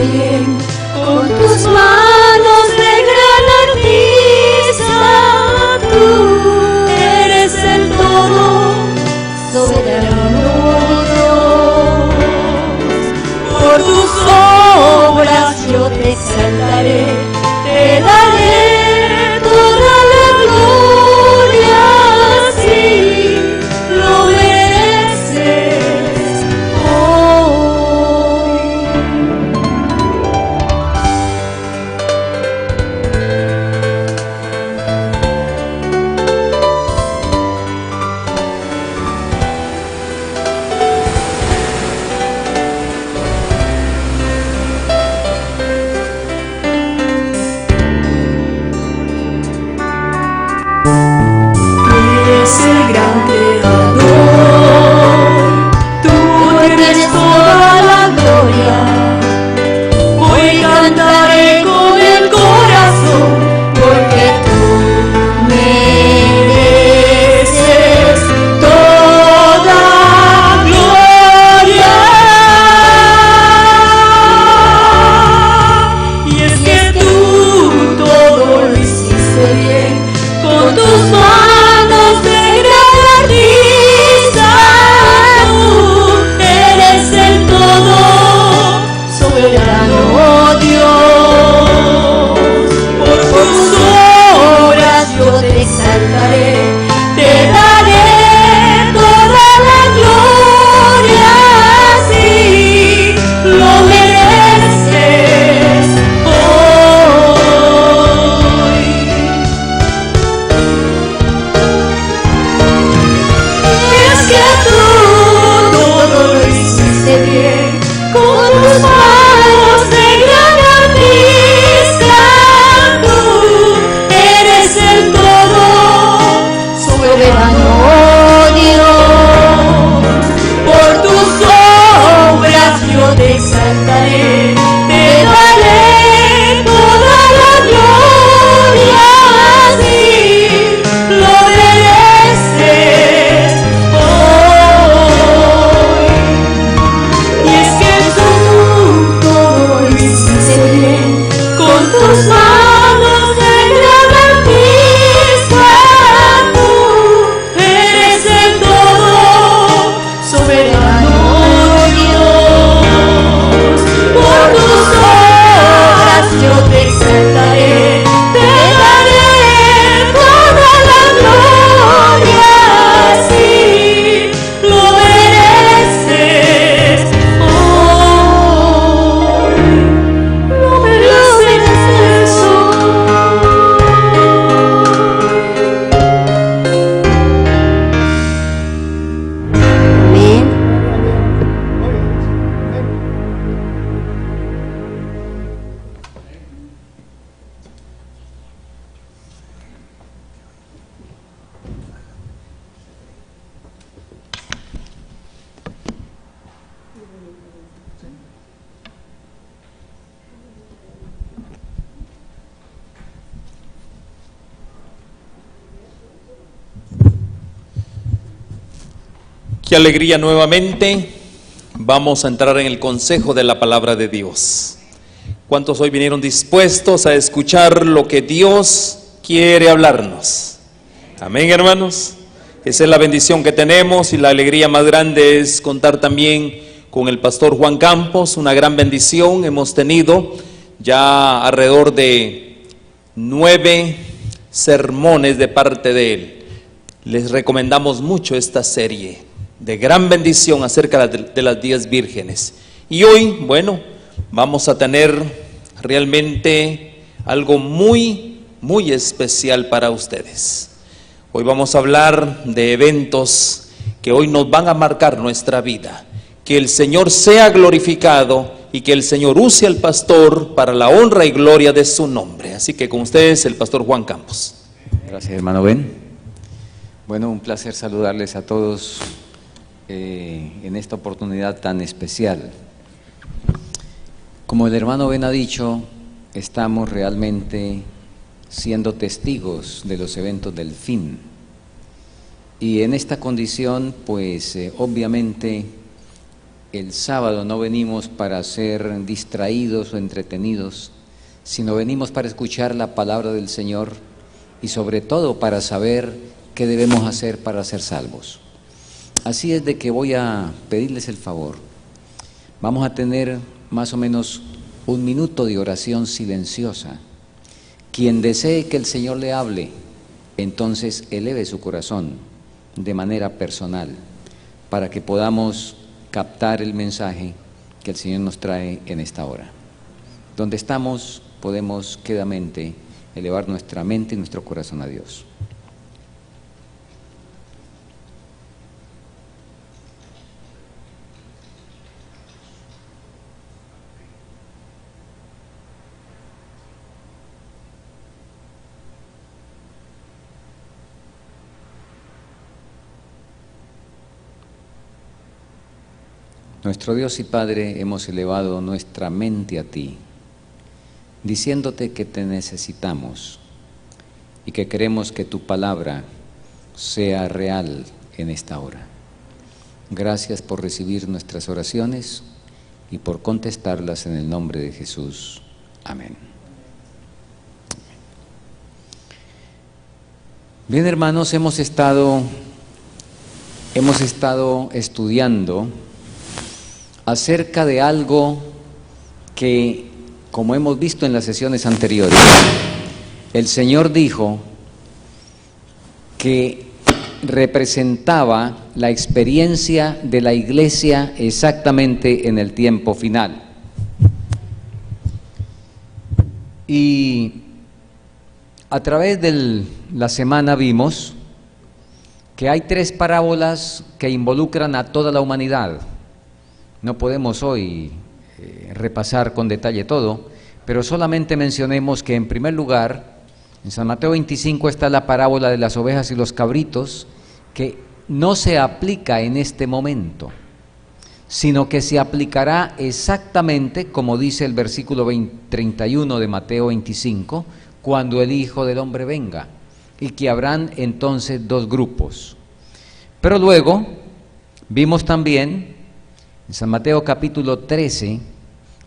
bien, con tus manos de gran artista, tú eres el todo soberano Dios. Por tus obras yo te exaltaré, te daré toda la gloria, sí, lo mereces hoy. Eres el gran creador, tú tienes toda la gloria. Hoy cantaré con el corazón, porque tú mereces toda gloria. Y es que tú todo lo hiciste bien, con tus manos de gran artista, tú eres el todo soberano Dios. Por tus obras yo te exaltaré, te daré toda la gloria, sí, lo mereces hoy. Es que tú todo lo hiciste bien, con tus manos de gran artista, tú eres el todo soberano Dios. Por tus obras yo te exaltaré, te daré toda la gloria, sí, lo mereces hoy. Y es que tú todo lo hiciste bien, con tus manos de gran artista, tú eres el todo soberano Dios. Por tus obras yo te exaltaré, te daré toda la gloria, sí, lo mereces hoy, lo mereces hoy. Amén. Qué alegría nuevamente. Vamos a entrar en el consejo de la palabra de Dios. ¿Cuántos hoy vinieron dispuestos a escuchar lo que Dios quiere hablarnos? Amén, hermanos. Esa es la bendición que tenemos, y la alegría más grande es contar también con el pastor Juan Campos. Una gran bendición. Hemos tenido ya alrededor de 9 sermones de parte de él. Les recomendamos mucho esta serie de gran bendición acerca de las 10 vírgenes. Y hoy, bueno, vamos a tener realmente algo muy, muy especial para ustedes. Hoy vamos a hablar de eventos que hoy nos van a marcar nuestra vida. Que el Señor sea glorificado y que el Señor use al pastor para la honra y gloria de su nombre. Así que con ustedes el pastor Juan Campos. Gracias, hermano Ben. Bueno, un placer saludarles a todos en esta oportunidad tan especial. Como el hermano Ben ha dicho, estamos realmente siendo testigos de los eventos del fin. Y en esta condición, pues obviamente el sábado no venimos para ser distraídos o entretenidos, sino venimos para escuchar la palabra del Señor y sobre todo para saber qué debemos hacer para ser salvos. Así es de que voy a pedirles el favor. Vamos a tener más o menos 1 minuto de oración silenciosa. Quien desee que el Señor le hable, entonces eleve su corazón de manera personal para que podamos captar el mensaje que el Señor nos trae en esta hora. Donde estamos, podemos quedamente elevar nuestra mente y nuestro corazón a Dios. Nuestro Dios y Padre, hemos elevado nuestra mente a Ti, diciéndote que te necesitamos y que queremos que tu palabra sea real en esta hora. Gracias por recibir nuestras oraciones y por contestarlas en el nombre de Jesús. Amén. Bien, hermanos, hemos estado estudiando acerca de algo que, como hemos visto en las sesiones anteriores, el Señor dijo que representaba la experiencia de la iglesia exactamente en el tiempo final. Y a través de la semana vimos que hay 3 parábolas que involucran a toda la humanidad. No podemos hoy repasar con detalle todo, pero solamente mencionemos que en primer lugar, en San Mateo 25 está la parábola de las ovejas y los cabritos, que no se aplica en este momento, sino que se aplicará exactamente como dice el versículo 31 de Mateo 25, cuando el Hijo del Hombre venga, y que habrán entonces 2 grupos. Pero luego vimos también en San Mateo capítulo 13,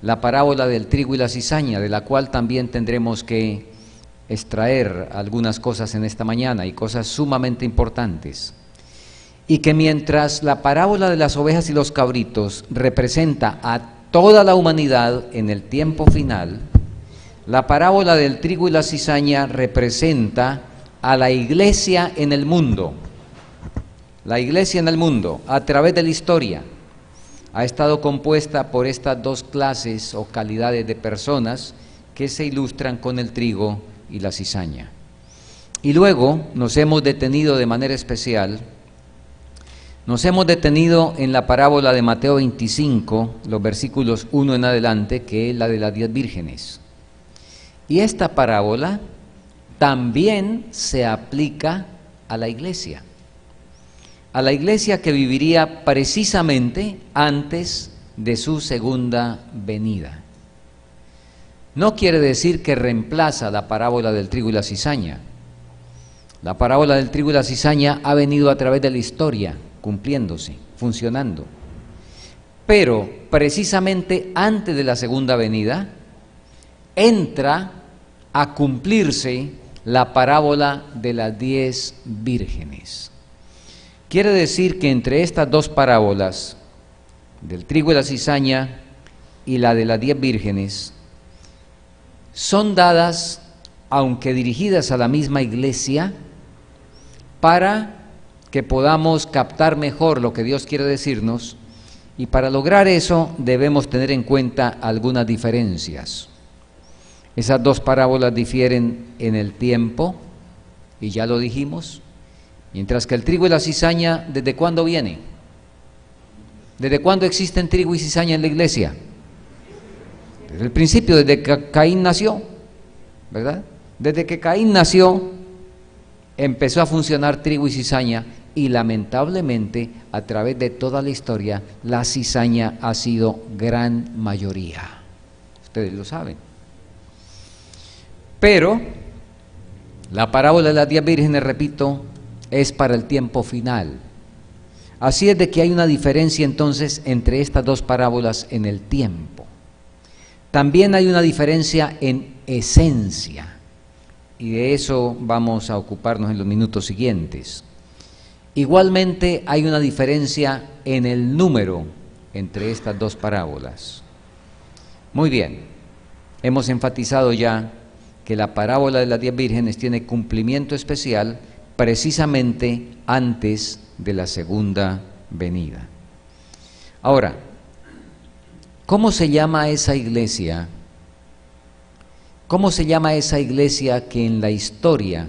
la parábola del trigo y la cizaña, de la cual también tendremos que extraer algunas cosas en esta mañana y cosas sumamente importantes. Y que mientras la parábola de las ovejas y los cabritos representa a toda la humanidad en el tiempo final, la parábola del trigo y la cizaña representa a la iglesia en el mundo. La iglesia en el mundo, a través de la historia, ha estado compuesta por estas 2 clases o calidades de personas que se ilustran con el trigo y la cizaña. Y luego nos hemos detenido de manera especial, en la parábola de Mateo 25, los versículos 1 en adelante, que es la de las 10 vírgenes. Y esta parábola también se aplica a la iglesia que viviría precisamente antes de su segunda venida. No quiere decir que reemplaza la parábola del trigo y la cizaña. La parábola del trigo y la cizaña ha venido a través de la historia, cumpliéndose, funcionando. Pero precisamente antes de la segunda venida, entra a cumplirse la parábola de las 10 vírgenes. Quiere decir que entre estas 2 parábolas, del trigo y la cizaña y la de las 10 vírgenes, son dadas, aunque dirigidas a la misma iglesia, para que podamos captar mejor lo que Dios quiere decirnos, y para lograr eso debemos tener en cuenta algunas diferencias. Esas 2 parábolas difieren en el tiempo, y ya lo dijimos. Mientras que el trigo y la cizaña, ¿desde cuándo viene? ¿Desde cuándo existen trigo y cizaña en la iglesia? Desde el principio, desde que Caín nació, ¿verdad? Desde que Caín nació, empezó a funcionar trigo y cizaña, y lamentablemente, a través de toda la historia, la cizaña ha sido gran mayoría. Ustedes lo saben. Pero la parábola de las 10 vírgenes, repito, es para el tiempo final. Así es de que hay una diferencia entonces entre estas dos parábolas en el tiempo. También hay una diferencia en esencia, y de eso vamos a ocuparnos en los minutos siguientes. Igualmente hay una diferencia en el número entre estas dos parábolas. Muy bien, hemos enfatizado ya que la parábola de las 10 vírgenes tiene cumplimiento especial precisamente antes de la segunda venida. Ahora, ¿cómo se llama esa iglesia? ¿Cómo se llama esa iglesia que en la historia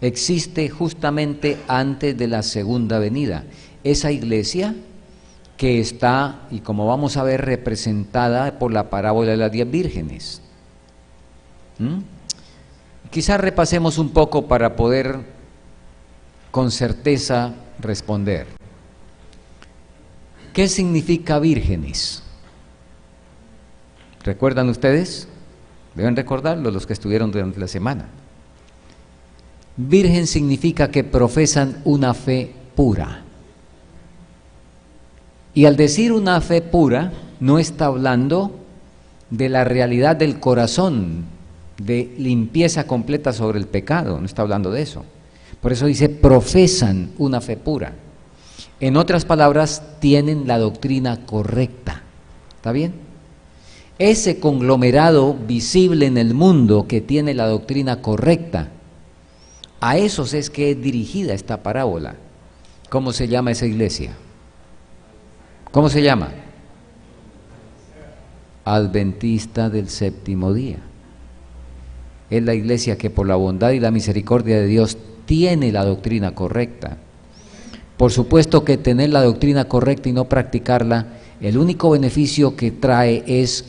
existe justamente antes de la segunda venida? Esa iglesia que está, y como vamos a ver, representada por la parábola de las 10 vírgenes. Quizás repasemos un poco para poder con certeza responder. ¿Qué significa vírgenes? ¿Recuerdan ustedes? Deben recordarlo los que estuvieron durante la semana. Virgen significa que profesan una fe pura. Y al decir una fe pura, no está hablando de la realidad del corazón, de limpieza completa sobre el pecado, no está hablando de eso. Por eso dice, profesan una fe pura. En otras palabras, tienen la doctrina correcta. ¿Está bien? Ese conglomerado visible en el mundo que tiene la doctrina correcta, a esos es que es dirigida esta parábola. ¿Cómo se llama esa iglesia? ¿Cómo se llama? Adventista del séptimo día. Es la iglesia que por la bondad y la misericordia de Dios tiene la doctrina correcta. Por supuesto que tener la doctrina correcta y no practicarla, el único beneficio que trae es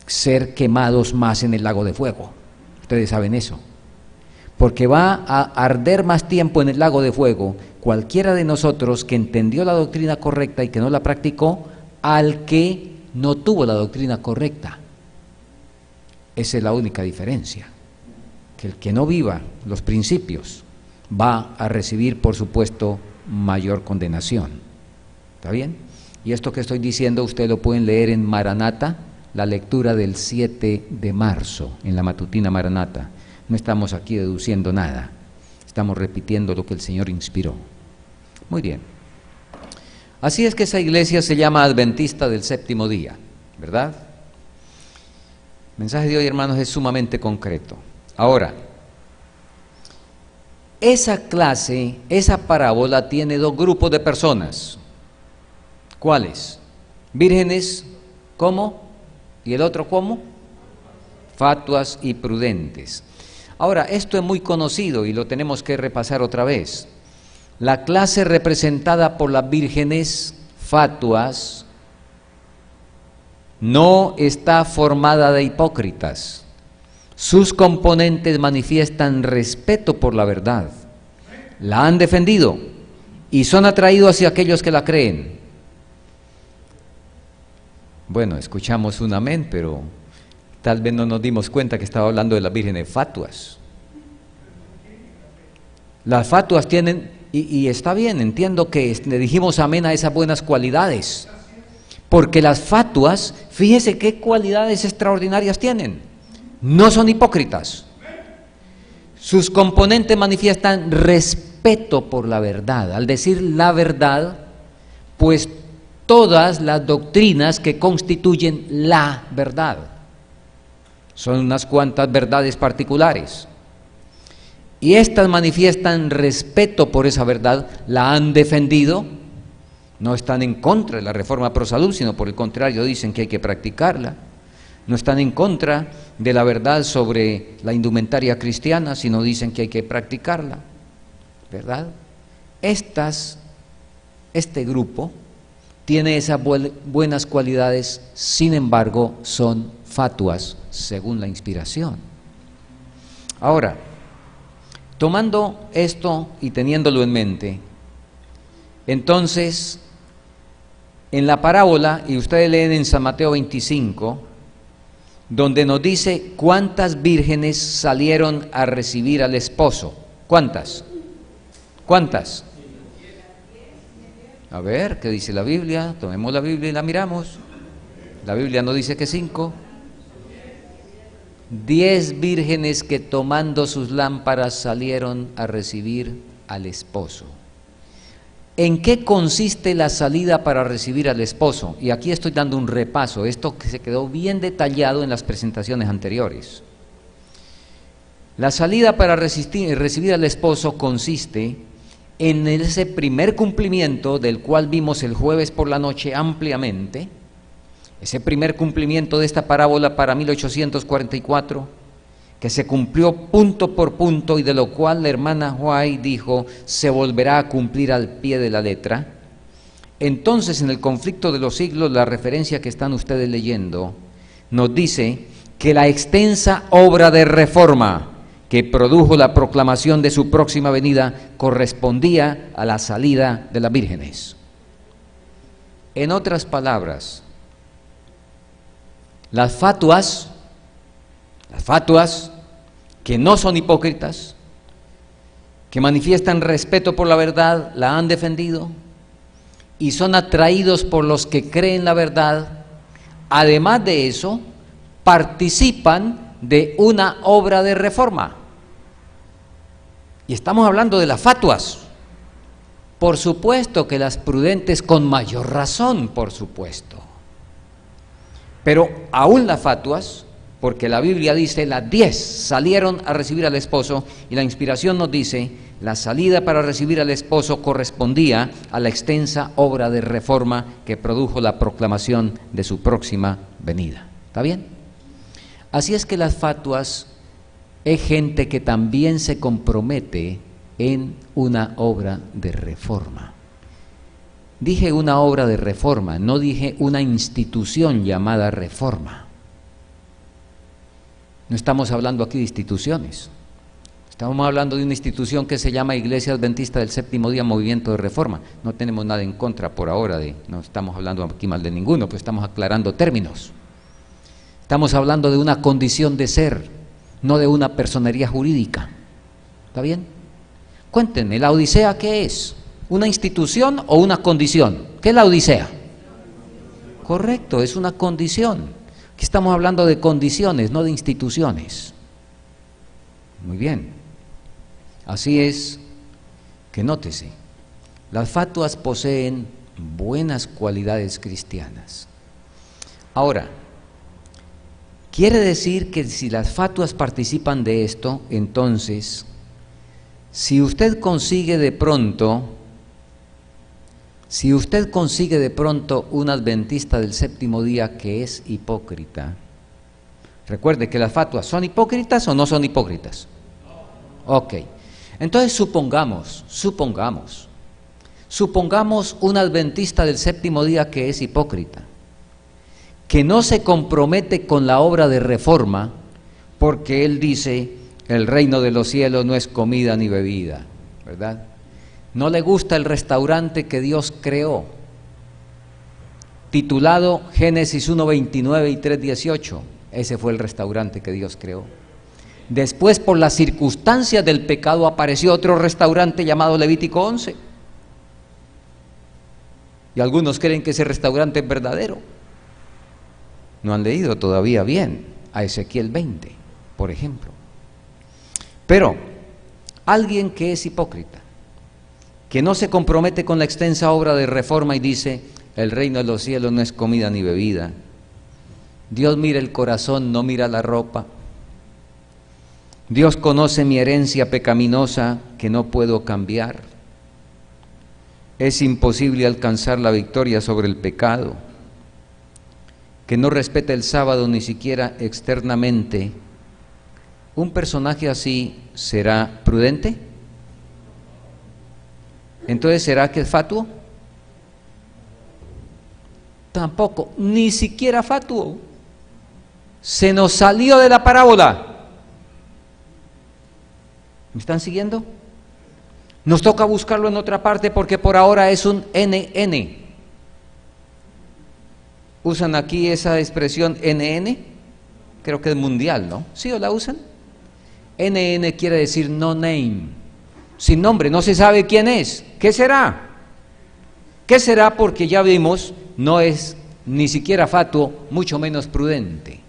ser quemados más en el lago de fuego. Ustedes saben eso. Porque va a arder más tiempo en el lago de fuego cualquiera de nosotros que entendió la doctrina correcta y que no la practicó, al que no tuvo la doctrina correcta. Esa es la única diferencia. Que el que no viva los principios va a recibir, por supuesto, mayor condenación. ¿Está bien? Y esto que estoy diciendo ustedes lo pueden leer en Maranata, la lectura del 7 de marzo, en la matutina Maranata. No estamos aquí deduciendo nada, estamos repitiendo lo que el Señor inspiró. Muy bien. Así es que esa iglesia se llama Adventista del séptimo día, ¿verdad? El mensaje de hoy, hermanos, es sumamente concreto. Ahora, esa clase, esa parábola tiene dos grupos de personas. ¿Cuáles? Vírgenes, ¿cómo? ¿Y el otro cómo? Fatuas y prudentes. Ahora, esto es muy conocido y lo tenemos que repasar otra vez. La clase representada por las vírgenes fatuas no está formada de hipócritas. Sus componentes manifiestan respeto por la verdad, la han defendido y son atraídos hacia aquellos que la creen. Bueno, escuchamos un amén, pero tal vez no nos dimos cuenta que estaba hablando de las vírgenes fatuas. Las fatuas tienen, y está bien, entiendo que le dijimos amén a esas buenas cualidades, porque las fatuas, fíjese qué cualidades extraordinarias tienen. No son hipócritas. Sus componentes manifiestan respeto por la verdad. Al decir la verdad, pues todas las doctrinas que constituyen la verdad. Son unas cuantas verdades particulares. Y estas manifiestan respeto por esa verdad, la han defendido, no están en contra de la reforma pro salud, sino por el contrario dicen que hay que practicarla. No están en contra de la verdad sobre la indumentaria cristiana, sino dicen que hay que practicarla, ¿verdad? Este grupo tiene esas buenas cualidades, sin embargo, son fatuas según la inspiración. Ahora, tomando esto y teniéndolo en mente, entonces, en la parábola, y ustedes leen en San Mateo 25, donde nos dice cuántas vírgenes salieron a recibir al esposo. ¿Cuántas? ¿Cuántas? A ver, ¿qué dice la Biblia? Tomemos la Biblia y la miramos. La Biblia no dice que 5. 10 vírgenes que tomando sus lámparas salieron a recibir al esposo. ¿En qué consiste la salida para recibir al esposo? Y aquí estoy dando un repaso, esto que se quedó bien detallado en las presentaciones anteriores. La salida para recibir al esposo consiste en ese primer cumplimiento del cual vimos el jueves por la noche ampliamente, ese primer cumplimiento de esta parábola para 1844, que se cumplió punto por punto y de lo cual la hermana White dijo, se volverá a cumplir al pie de la letra. Entonces, en el conflicto de los siglos, la referencia que están ustedes leyendo, nos dice que la extensa obra de reforma que produjo la proclamación de su próxima venida correspondía a la salida de las vírgenes. En otras palabras, las fatuas que no son hipócritas, que manifiestan respeto por la verdad, la han defendido y son atraídos por los que creen la verdad. Además de eso, participan de una obra de reforma. Y estamos hablando de las fatuas. Por supuesto que las prudentes con mayor razón, por supuesto. Pero aún las fatuas, porque la Biblia dice las 10 salieron a recibir al esposo y la inspiración nos dice la salida para recibir al esposo correspondía a la extensa obra de reforma que produjo la proclamación de su próxima venida. ¿Está bien? Así es que las fatuas es gente que también se compromete en una obra de reforma. Dije una obra de reforma, no dije una institución llamada reforma. No estamos hablando aquí de instituciones. Estamos hablando de una institución que se llama Iglesia Adventista del Séptimo Día Movimiento de Reforma. No tenemos nada en contra por ahora, no estamos hablando aquí mal de ninguno, pues estamos aclarando términos. Estamos hablando de una condición de ser, no de una personería jurídica. ¿Está bien? Cuéntenme, ¿la Odisea qué es? ¿Una institución o una condición? ¿Qué es la Odisea? Correcto, es una condición. Aquí estamos hablando de condiciones, no de instituciones. Muy bien. Así es que nótese, las fatuas poseen buenas cualidades cristianas. Ahora, quiere decir que si las fatuas participan de esto, entonces, si usted consigue de pronto un adventista del séptimo día que es hipócrita, recuerde que las fatuas ¿son hipócritas o no son hipócritas? Ok, entonces supongamos un adventista del séptimo día que es hipócrita, que no se compromete con la obra de reforma, porque él dice, el reino de los cielos no es comida ni bebida, ¿verdad? No le gusta el restaurante que Dios creó, titulado Génesis 1:29 y 3:18, ese fue el restaurante que Dios creó. Después, por las circunstancias del pecado, apareció otro restaurante llamado Levítico 11. Y algunos creen que ese restaurante es verdadero. No han leído todavía bien a Ezequiel 20, por ejemplo. Pero alguien que es hipócrita, que no se compromete con la extensa obra de reforma y dice, el reino de los cielos no es comida ni bebida. Dios mira el corazón, no mira la ropa. Dios conoce mi herencia pecaminosa que no puedo cambiar. Es imposible alcanzar la victoria sobre el pecado. Que no respeta el sábado ni siquiera externamente. ¿Un personaje así será prudente? Entonces, ¿será que es fatuo? Tampoco, ni siquiera fatuo. Se nos salió de la parábola. ¿Me están siguiendo? Nos toca buscarlo en otra parte porque por ahora es un NN. ¿Usan aquí esa expresión NN? Creo que es mundial, ¿no? ¿Sí o la usan? NN quiere decir no name, sin nombre, no se sabe quién es. ¿Qué será? ¿Qué será? Porque ya vimos, no es ni siquiera fatuo, mucho menos prudente.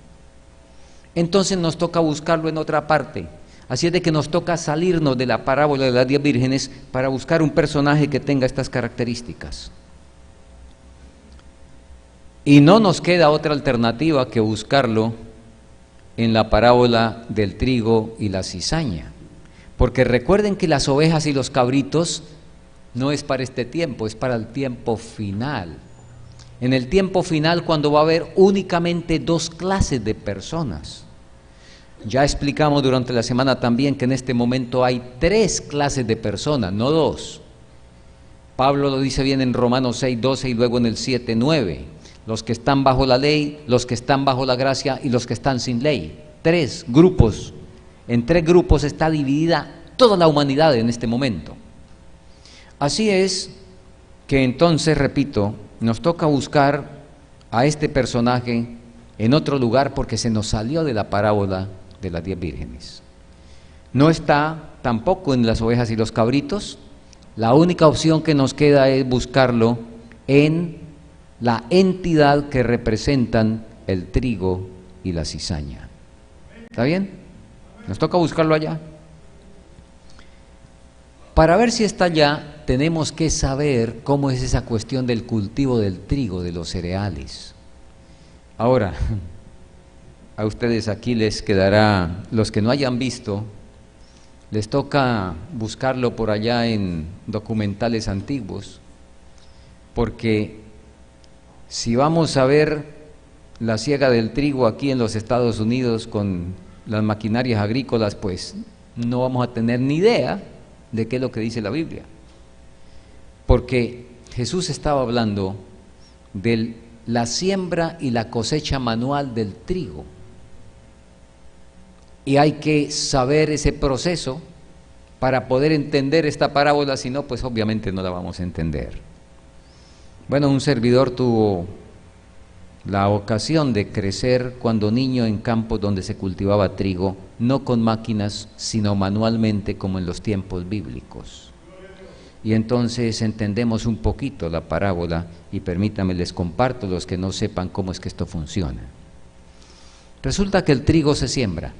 Entonces nos toca buscarlo en otra parte. Así es de que nos toca salirnos de la parábola de las 10 vírgenes para buscar un personaje que tenga estas características. Y no nos queda otra alternativa que buscarlo en la parábola del trigo y la cizaña. Porque recuerden que las ovejas y los cabritos no es para este tiempo, es para el tiempo final. En el tiempo final, cuando va a haber únicamente 2 clases de personas. Ya explicamos durante la semana también que en este momento hay 3 clases de personas, no 2. Pablo lo dice bien en Romanos 6:12 y luego en el 7:9. Los que están bajo la ley, los que están bajo la gracia y los que están sin ley. 3 grupos. En 3 grupos está dividida toda la humanidad en este momento. Así es que entonces, repito, nos toca buscar a este personaje en otro lugar porque se nos salió de la parábola de las 10 vírgenes. No está tampoco en las ovejas y los cabritos. La única opción que nos queda es buscarlo en la entidad que representan el trigo y la cizaña. ¿Está bien? Nos toca buscarlo allá. Para ver si está allá, tenemos que saber cómo es esa cuestión del cultivo del trigo, de los cereales. Ahora, a ustedes aquí les quedará, los que no hayan visto, les toca buscarlo por allá en documentales antiguos, porque si vamos a ver la siega del trigo aquí en los Estados Unidos con las maquinarias agrícolas, pues no vamos a tener ni idea de qué es lo que dice la Biblia. Porque Jesús estaba hablando de la siembra y la cosecha manual del trigo. Y hay que saber ese proceso para poder entender esta parábola, si no, pues obviamente no la vamos a entender. Bueno, un servidor tuvo la ocasión de crecer cuando niño en campos donde se cultivaba trigo, no con máquinas, sino manualmente como en los tiempos bíblicos. Y entonces entendemos un poquito la parábola y permítanme, les comparto los que no sepan cómo es que esto funciona. Resulta que el trigo se siembra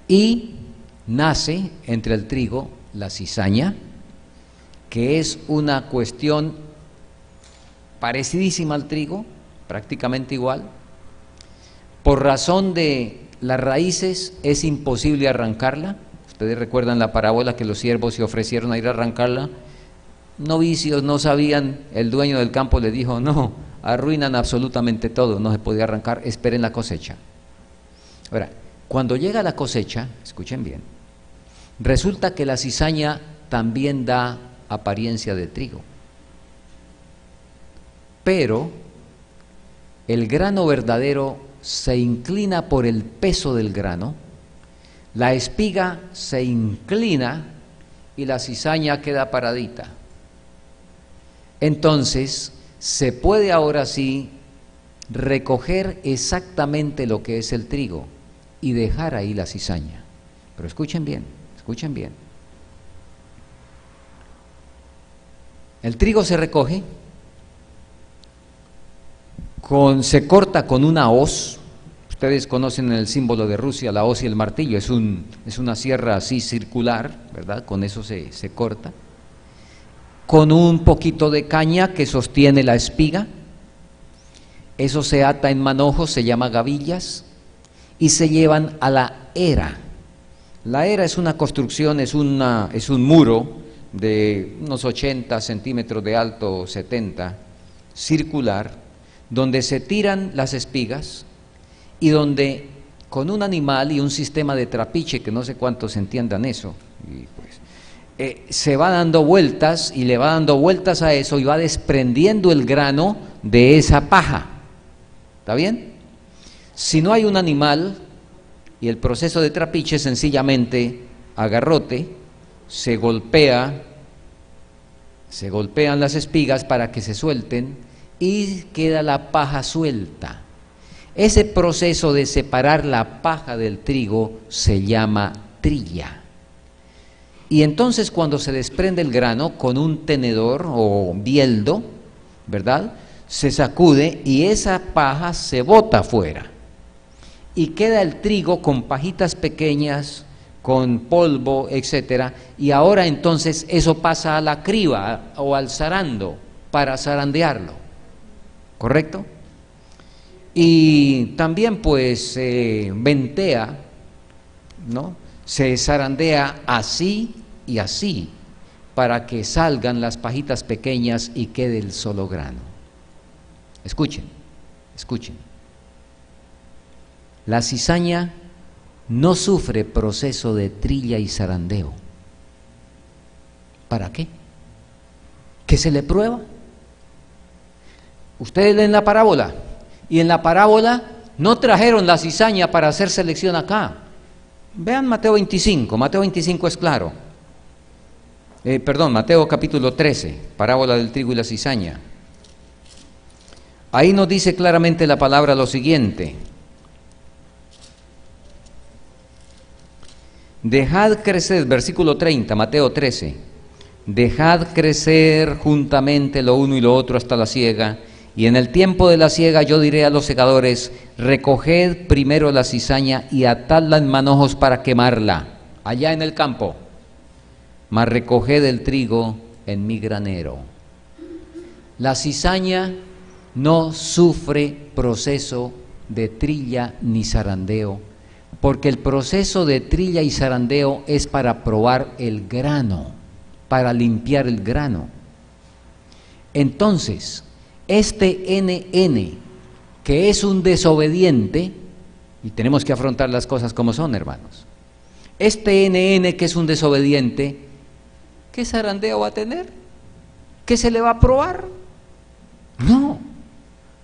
y nace entre el trigo la cizaña, que es una cuestión parecidísima al trigo, prácticamente igual. Por razón de las raíces es imposible arrancarla. Ustedes recuerdan la parábola que los siervos se ofrecieron a ir a arrancarla. Novicios, no sabían, el dueño del campo le dijo, no, arruinan absolutamente todo, no se podía arrancar, esperen la cosecha. Ahora, cuando llega la cosecha, escuchen bien, resulta que la cizaña también da apariencia de trigo. Pero el grano verdadero se inclina por el peso del grano, la espiga se inclina y la cizaña queda paradita. Entonces, se puede ahora sí recoger exactamente lo que es el trigo y dejar ahí la cizaña. Pero escuchen bien, escuchen bien. El trigo se recoge, se corta con una hoz. Ustedes conocen el símbolo de Rusia, la hoz y el martillo, es una sierra así circular, ¿verdad? Con eso se corta. Con un poquito de caña que sostiene la espiga, eso se ata en manojos, se llama gavillas, y se llevan a la era. La era es una construcción, es un muro de unos 80 centímetros de alto, 70, circular, donde se tiran las espigas y donde con un animal y un sistema de trapiche, que no sé cuántos entiendan eso, y pues, se va dando vueltas y le va dando vueltas a eso y va desprendiendo el grano de esa paja. ¿Está bien? Si no hay un animal y el proceso de trapiche, sencillamente a garrote se golpean las espigas para que se suelten y queda la paja suelta. Ese proceso de separar la paja del trigo se llama trilla. Y entonces cuando se desprende el grano con un tenedor o bieldo, ¿verdad?, se sacude y esa paja se bota afuera. Y queda el trigo con pajitas pequeñas, con polvo, etcétera, y ahora entonces eso pasa a la criba o al zarando para zarandearlo, ¿correcto? Y también pues ventea, ¿no? Se zarandea así y así para que salgan las pajitas pequeñas y quede el solo grano. Escuchen, escuchen. La cizaña no sufre proceso de trilla y zarandeo. ¿Para qué? ¿Qué se le prueba? Ustedes leen la parábola, y en la parábola no trajeron la cizaña para hacer selección acá. Vean Mateo 25, Mateo 25 es claro. Mateo capítulo 13, parábola del trigo y la cizaña. Ahí nos dice claramente la palabra lo siguiente: dejad crecer, versículo 30, Mateo 13, dejad crecer juntamente lo uno y lo otro hasta la siega, y en el tiempo de la siega yo diré a los segadores, recoged primero la cizaña y atadla en manojos para quemarla, allá en el campo, mas recoged el trigo en mi granero. La cizaña no sufre proceso de trilla ni zarandeo, porque el proceso de trilla y zarandeo es para probar el grano, para limpiar el grano. Entonces, este NN, que es un desobediente, y tenemos que afrontar las cosas como son, hermanos, este NN que es un desobediente, ¿qué zarandeo va a tener? ¿Qué se le va a probar? No,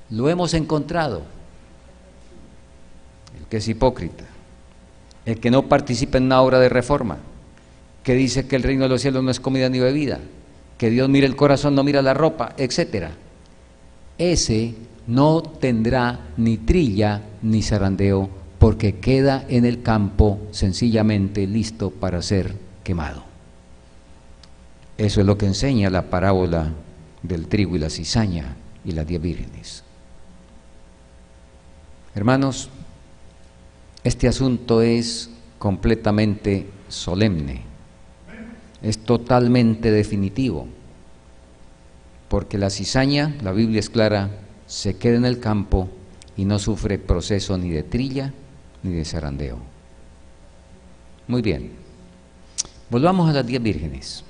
lo hemos encontrado. El que es hipócrita, el que no participa en una obra de reforma, que dice que el reino de los cielos no es comida ni bebida, que Dios mira el corazón, no mira la ropa, etcétera. Ese no tendrá ni trilla ni zarandeo, porque queda en el campo sencillamente listo para ser quemado. Eso es lo que enseña la parábola del trigo y la cizaña y las 10 vírgenes. Hermanos, este asunto es completamente solemne, es totalmente definitivo, porque la cizaña, la Biblia es clara, se queda en el campo y no sufre proceso ni de trilla ni de zarandeo. Muy bien, volvamos a las 10 vírgenes.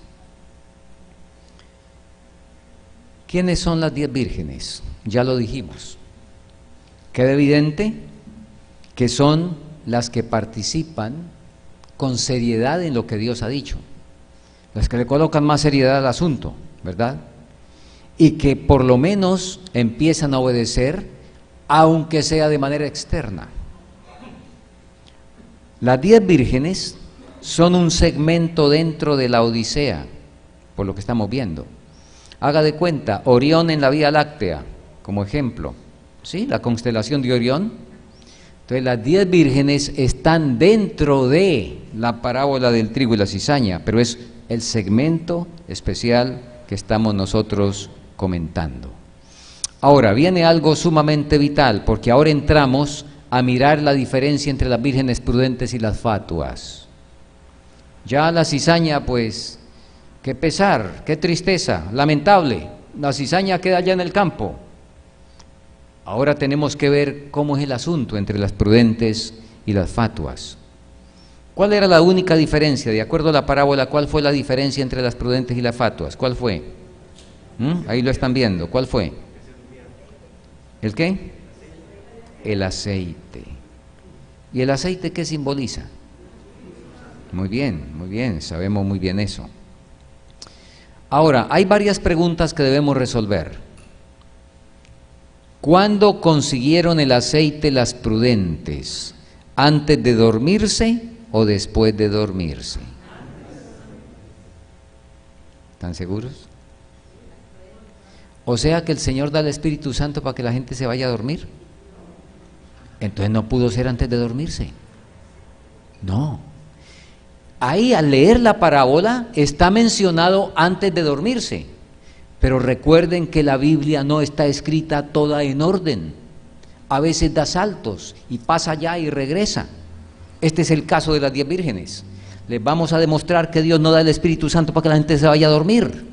¿Quiénes son las 10 vírgenes? Ya lo dijimos. Queda evidente que son las que participan con seriedad en lo que Dios ha dicho, las que le colocan más seriedad al asunto, ¿verdad? Y que por lo menos empiezan a obedecer, aunque sea de manera externa. Las 10 vírgenes son un segmento dentro de la Odisea, por lo que estamos viendo. Haga de cuenta, Orión en la Vía Láctea, como ejemplo, ¿sí? La constelación de Orión. Entonces las 10 vírgenes están dentro de la parábola del trigo y la cizaña, pero es el segmento especial que estamos nosotros comentando. Ahora viene algo sumamente vital, porque ahora entramos a mirar la diferencia entre las vírgenes prudentes y las fatuas. Ya la cizaña, pues, qué pesar, qué tristeza, lamentable, la cizaña queda allá en el campo. Ahora tenemos que ver cómo es el asunto entre las prudentes y las fatuas. ¿Cuál era la única diferencia? De acuerdo a la parábola, ¿cuál fue la diferencia entre las prudentes y las fatuas? ¿Cuál fue? Ahí lo están viendo. ¿Cuál fue? ¿El qué? El aceite. ¿Y el aceite qué simboliza? Muy bien, sabemos muy bien eso. Ahora, hay varias preguntas que debemos resolver. ¿Cuándo consiguieron el aceite las prudentes? ¿Antes de dormirse o después de dormirse? ¿Están seguros? O sea que el Señor da el Espíritu Santo para que la gente se vaya a dormir. Entonces no pudo ser antes de dormirse. No. Ahí al leer la parábola está mencionado antes de dormirse. Pero recuerden que la Biblia no está escrita toda en orden. A veces da saltos y pasa allá y regresa. Este es el caso de las 10 vírgenes. Les vamos a demostrar que Dios no da el Espíritu Santo para que la gente se vaya a dormir.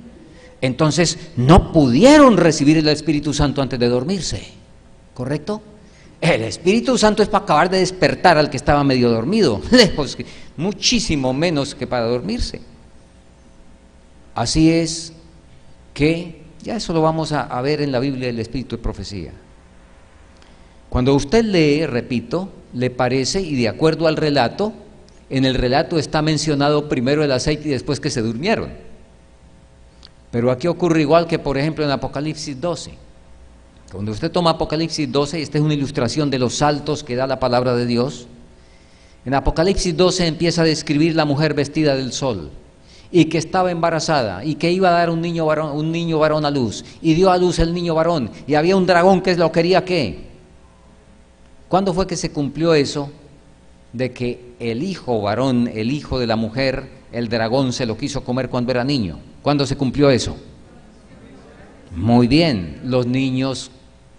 Entonces no pudieron recibir el Espíritu Santo antes de dormirse. ¿Correcto? El Espíritu Santo es para acabar de despertar al que estaba medio dormido. Lejos, muchísimo menos que para dormirse. Así es que, ya eso lo vamos a ver en la Biblia del Espíritu de Profecía. Cuando usted lee, repito, le parece, y de acuerdo al relato, en el relato está mencionado primero el aceite y después que se durmieron. Pero aquí ocurre igual que, por ejemplo, en Apocalipsis 12. Cuando usted toma Apocalipsis 12, esta es una ilustración de los saltos que da la palabra de Dios. En Apocalipsis 12 empieza a describir la mujer vestida del sol, y que estaba embarazada, y que iba a dar un niño varón a luz, y dio a luz el niño varón, y había un dragón que lo quería ¿qué? ¿Cuándo fue que se cumplió eso? De que el hijo varón, el hijo de la mujer, el dragón se lo quiso comer cuando era niño. ¿Cuándo se cumplió eso? Muy bien, los niños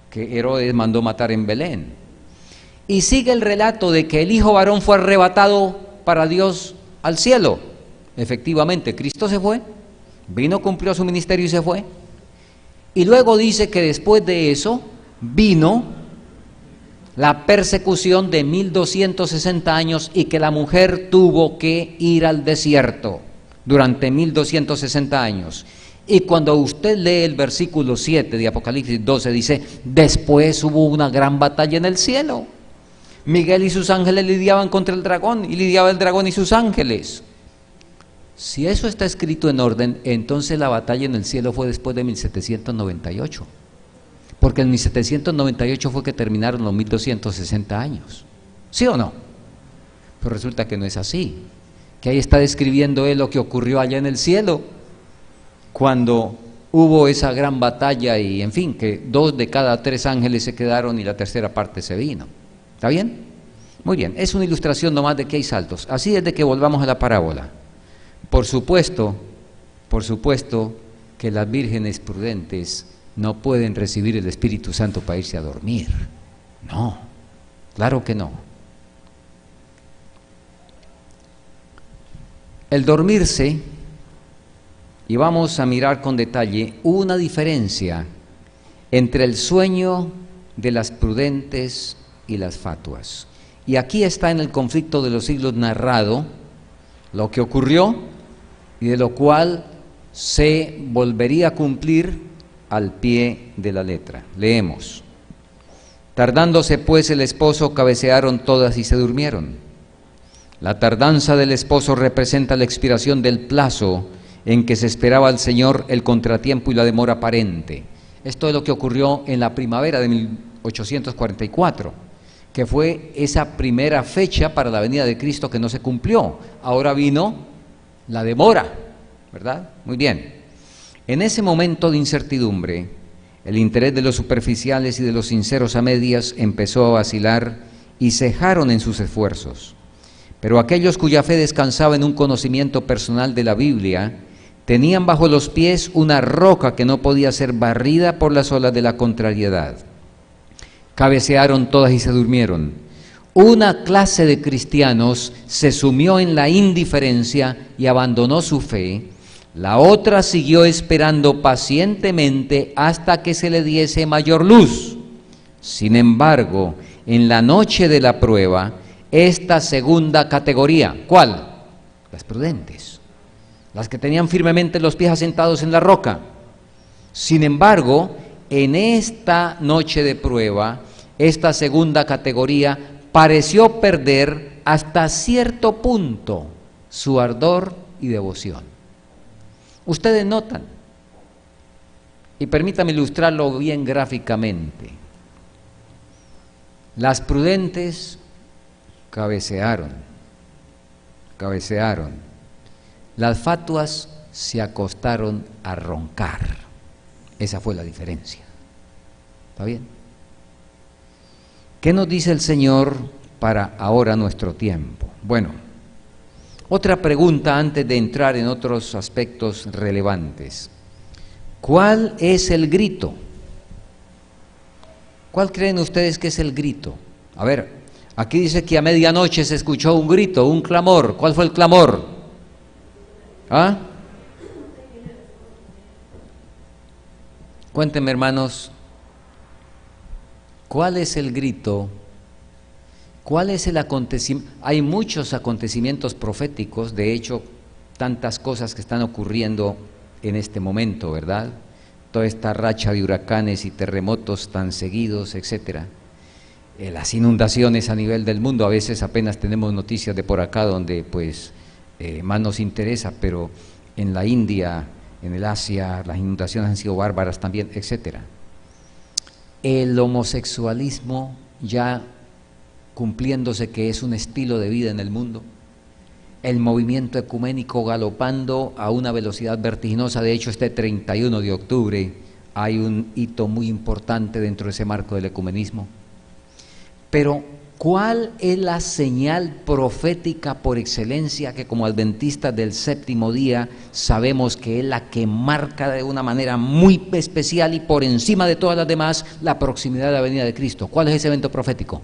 que Herodes mandó matar en Belén. Y sigue el relato de que el hijo varón fue arrebatado para Dios al cielo. Efectivamente, Cristo se fue, vino, cumplió su ministerio y se fue. Y luego dice que después de eso vino la persecución de 1260 años y que la mujer tuvo que ir al desierto durante 1260 años. Y cuando usted lee el versículo 7 de Apocalipsis 12, dice, después hubo una gran batalla en el cielo. Miguel y sus ángeles lidiaban contra el dragón, y lidiaba el dragón y sus ángeles. Si eso está escrito en orden, entonces la batalla en el cielo fue después de 1798. Porque en 1798 fue que terminaron los 1260 años. ¿Sí o no? Pero resulta que no es así. Que ahí está describiendo él lo que ocurrió allá en el cielo, cuando hubo esa gran batalla y, en fin, que 2 de cada 3 ángeles se quedaron y la tercera parte se vino. ¿Está bien? Muy bien, es una ilustración nomás de que hay saltos. Así es de que volvamos a la parábola. Por supuesto que las vírgenes prudentes no pueden recibir el Espíritu Santo para irse a dormir. No, claro que no. El dormirse, y vamos a mirar con detalle, una diferencia entre el sueño de las prudentes y las fatuas. Y aquí está en el conflicto de los siglos narrado lo que ocurrió y de lo cual se volvería a cumplir al pie de la letra. Leemos. Tardándose pues el esposo, cabecearon todas y se durmieron. La tardanza del esposo representa la expiración del plazo en que se esperaba al Señor, el contratiempo y la demora aparente. Esto es lo que ocurrió en la primavera de 1844, que fue esa primera fecha para la venida de Cristo que no se cumplió. Ahora vino la demora, ¿verdad? Muy bien. En ese momento de incertidumbre, el interés de los superficiales y de los sinceros a medias empezó a vacilar y cejaron en sus esfuerzos. Pero aquellos cuya fe descansaba en un conocimiento personal de la Biblia, tenían bajo los pies una roca que no podía ser barrida por las olas de la contrariedad. Cabecearon todas y se durmieron. Una clase de cristianos se sumió en la indiferencia y abandonó su fe. La otra siguió esperando pacientemente hasta que se le diese mayor luz. Sin embargo, en la noche de la prueba, esta segunda categoría, ¿cuál? Las prudentes, las que tenían firmemente los pies asentados en la roca. Sin embargo, en esta noche de prueba, esta segunda categoría pareció perder hasta cierto punto su ardor y devoción. Ustedes notan, y permítame ilustrarlo bien gráficamente, las prudentes cabecearon, las fatuas se acostaron a roncar. Esa fue la diferencia. ¿Está bien? ¿Qué nos dice el Señor para ahora nuestro tiempo? Bueno, Otra pregunta antes de entrar en otros aspectos relevantes. ¿Cuál es el grito? ¿Cuál creen ustedes que es el grito? A ver, aquí dice que a medianoche se escuchó un grito, un clamor. ¿Cuál fue el clamor? ¿Ah? Cuéntenme, hermanos, ¿cuál es el grito? ¿Cuál es el acontecimiento? Hay muchos acontecimientos proféticos, de hecho, tantas cosas que están ocurriendo en este momento, ¿verdad? Toda esta racha de huracanes y terremotos tan seguidos, etcétera. Las inundaciones a nivel del mundo, a veces apenas tenemos noticias de por acá donde pues más nos interesa, pero en la India, en el Asia, las inundaciones han sido bárbaras también, etcétera. El homosexualismo ya cumpliéndose que es un estilo de vida en el mundo, el movimiento ecuménico galopando a una velocidad vertiginosa. De hecho, este 31 de octubre hay un hito muy importante dentro de ese marco del ecumenismo. Pero, ¿cuál es la señal profética por excelencia que como adventistas del séptimo día sabemos que es la que marca de una manera muy especial y por encima de todas las demás la proximidad de la venida de Cristo? ¿Cuál es ese evento profético?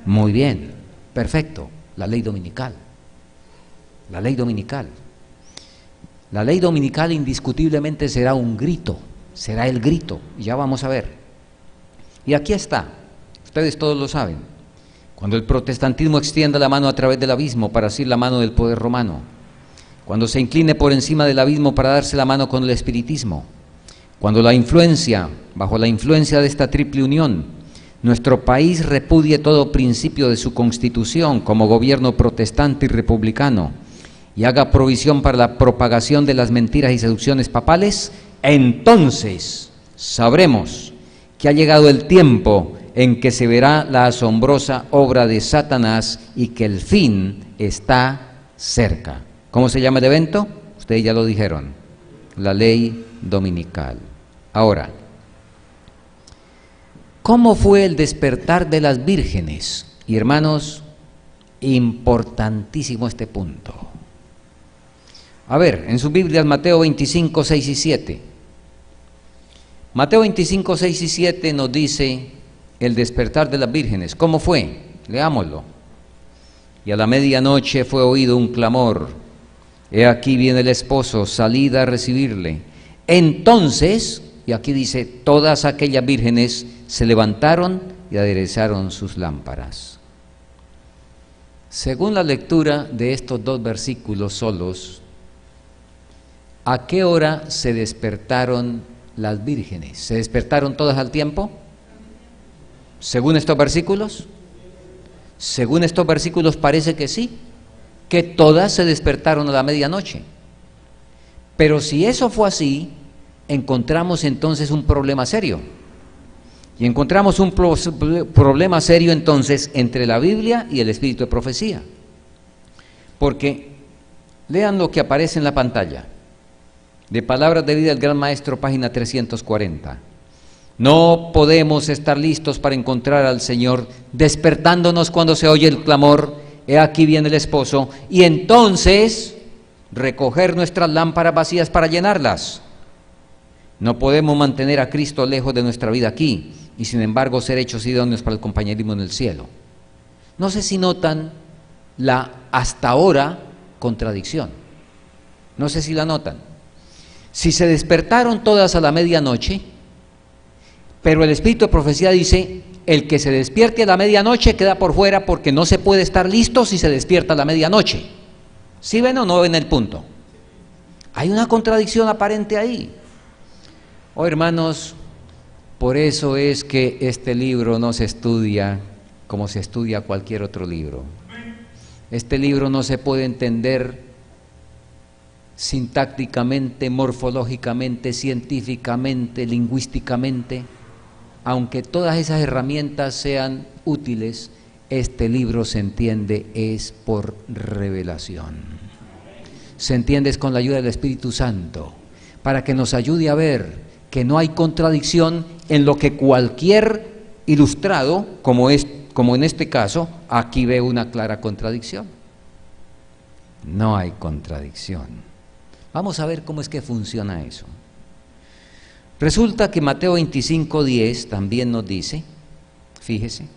Muy bien, perfecto, la ley dominical. La ley dominical. La ley dominical indiscutiblemente será un grito, será el grito, y ya vamos a ver. Y aquí está, ustedes todos lo saben, cuando el protestantismo extienda la mano a través del abismo para asir la mano del poder romano, cuando se incline por encima del abismo para darse la mano con el espiritismo, cuando bajo la influencia de esta triple unión, nuestro país repudie todo principio de su constitución como gobierno protestante y republicano y haga provisión para la propagación de las mentiras y seducciones papales, entonces sabremos que ha llegado el tiempo en que se verá la asombrosa obra de Satanás y que el fin está cerca. ¿Cómo se llama el evento? Ustedes ya lo dijeron, la ley dominical. Ahora, ¿cómo fue el despertar de las vírgenes? Y hermanos, importantísimo este punto. A ver, en sus Biblias, Mateo 25, 6 y 7. Mateo 25, 6 y 7 nos dice el despertar de las vírgenes. ¿Cómo fue? Leámoslo. Y a la medianoche fue oído un clamor. He aquí viene el esposo, salid a recibirle. Entonces, y aquí dice, todas aquellas vírgenes se levantaron y aderezaron sus lámparas. Según la lectura de estos dos versículos solos, ¿a qué hora se despertaron las vírgenes? ¿Se despertaron todas al tiempo? Según estos versículos parece que sí, que todas se despertaron a la medianoche. Pero si eso fue así, encontramos entonces un problema serio. Y encontramos un problema serio entonces entre la Biblia y el espíritu de profecía. Porque lean lo que aparece en la pantalla. De Palabras de Vida del Gran Maestro, página 340. No podemos estar listos para encontrar al Señor despertándonos cuando se oye el clamor, he aquí viene el esposo, y entonces recoger nuestras lámparas vacías para llenarlas. No podemos mantener a Cristo lejos de nuestra vida aquí y sin embargo ser hechos idóneos para el compañerismo en el cielo. No sé si notan la hasta ahora contradicción. No sé si la notan. Si se despertaron todas a la medianoche, pero el espíritu de profecía dice, el que se despierte a la medianoche queda por fuera porque no se puede estar listo si se despierta a la medianoche. ¿Sí ven o no ven el punto? Hay una contradicción aparente ahí. Oh, hermanos, por eso es que este libro no se estudia como se estudia cualquier otro libro. Este libro no se puede entender sintácticamente, morfológicamente, científicamente, lingüísticamente. Aunque todas esas herramientas sean útiles, este libro se entiende es por revelación. Se entiende es con la ayuda del Espíritu Santo, para que nos ayude a ver que no hay contradicción en lo que cualquier ilustrado, como en este caso, aquí ve una clara contradicción. No hay contradicción. Vamos a ver cómo es que funciona eso. Resulta que Mateo 25:10 también nos dice, fíjese,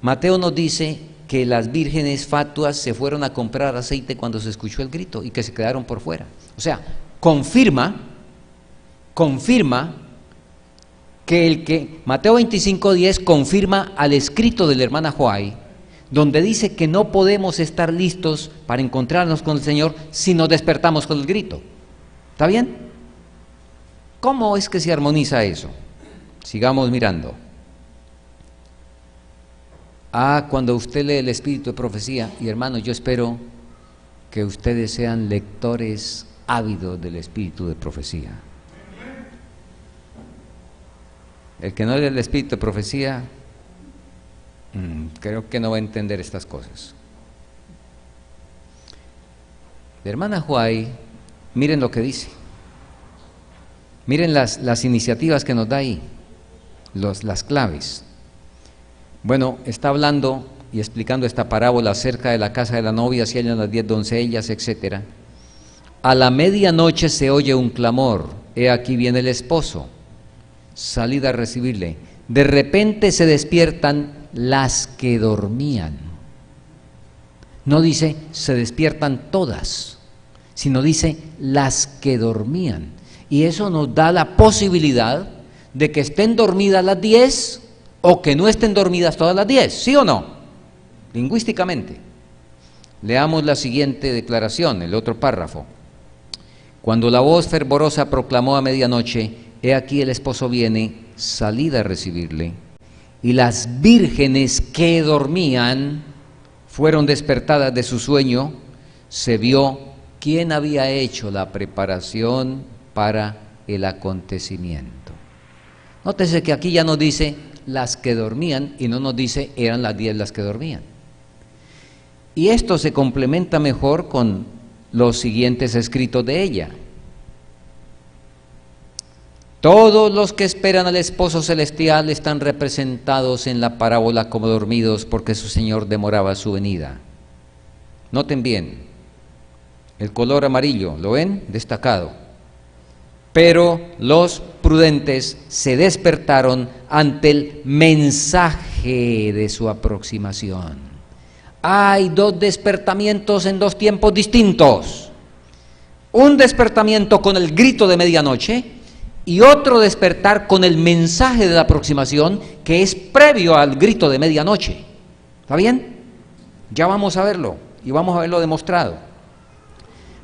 Mateo nos dice que las vírgenes fatuas se fueron a comprar aceite cuando se escuchó el grito y que se quedaron por fuera. O sea, confirma que Mateo 25:10 confirma al escrito de la hermana Huay, donde dice que no podemos estar listos para encontrarnos con el Señor si nos despertamos con el grito. ¿Está bien? ¿Cómo es que se armoniza eso? Sigamos mirando. Cuando usted lee el espíritu de profecía, y hermanos, yo espero que ustedes sean lectores ávidos del espíritu de profecía. El que no lee el espíritu de profecía, creo que no va a entender estas cosas. La hermana Huay, miren lo que dice. Miren las iniciativas que nos da ahí, las claves. Bueno, está hablando y explicando esta parábola acerca de la casa de la novia, si hallan las 10 doncellas, etc. A la medianoche se oye un clamor, he aquí viene el esposo, salid a recibirle. De repente se despiertan las que dormían. No dice se despiertan todas, sino dice las que dormían. Y eso nos da la posibilidad de que estén dormidas las 10 o que no estén dormidas todas las 10, ¿sí o no? Lingüísticamente. Leamos la siguiente declaración, el otro párrafo. Cuando la voz fervorosa proclamó a medianoche, he aquí el esposo viene, salid a recibirle. Y las vírgenes que dormían fueron despertadas de su sueño, se vio quién había hecho la preparación para el acontecimiento. Nótese que aquí ya nos dice las que dormían y no nos dice eran las 10 las que dormían. Y esto se complementa mejor con los siguientes escritos de ella. Todos los que esperan al esposo celestial están representados en la parábola como dormidos porque su Señor demoraba su venida. Noten bien, el color amarillo, ¿lo ven? Destacado. Pero los prudentes se despertaron ante el mensaje de su aproximación. Hay dos despertamientos en dos tiempos distintos. Un despertamiento con el grito de medianoche y otro despertar con el mensaje de la aproximación que es previo al grito de medianoche. ¿Está bien? Ya vamos a verlo y vamos a verlo demostrado.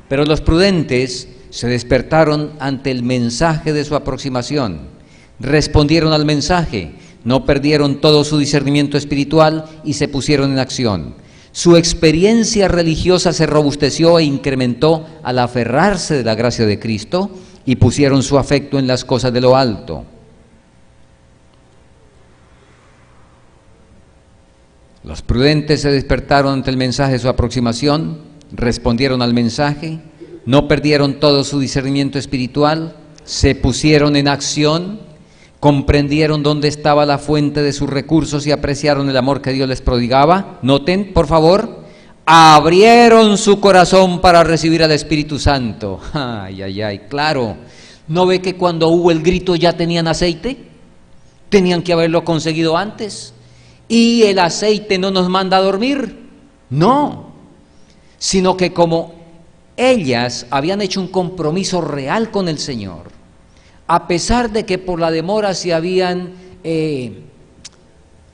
Pero los prudentes se despertaron ante el mensaje de su aproximación, respondieron al mensaje, no perdieron todo su discernimiento espiritual y se pusieron en acción. Su experiencia religiosa se robusteció e incrementó al aferrarse de la gracia de Cristo y pusieron su afecto en las cosas de lo alto. Los prudentes se despertaron ante el mensaje de su aproximación, respondieron al mensaje, no perdieron todo su discernimiento espiritual, se pusieron en acción, comprendieron dónde estaba la fuente de sus recursos y apreciaron el amor que Dios les prodigaba. Noten, por favor, abrieron su corazón para recibir al Espíritu Santo. Ay, ay, ay, claro. ¿No ve que cuando hubo el grito ya tenían aceite? Tenían que haberlo conseguido antes. ¿Y el aceite no nos manda a dormir? No, sino que como ellas habían hecho un compromiso real con el Señor, a pesar de que por la demora se habían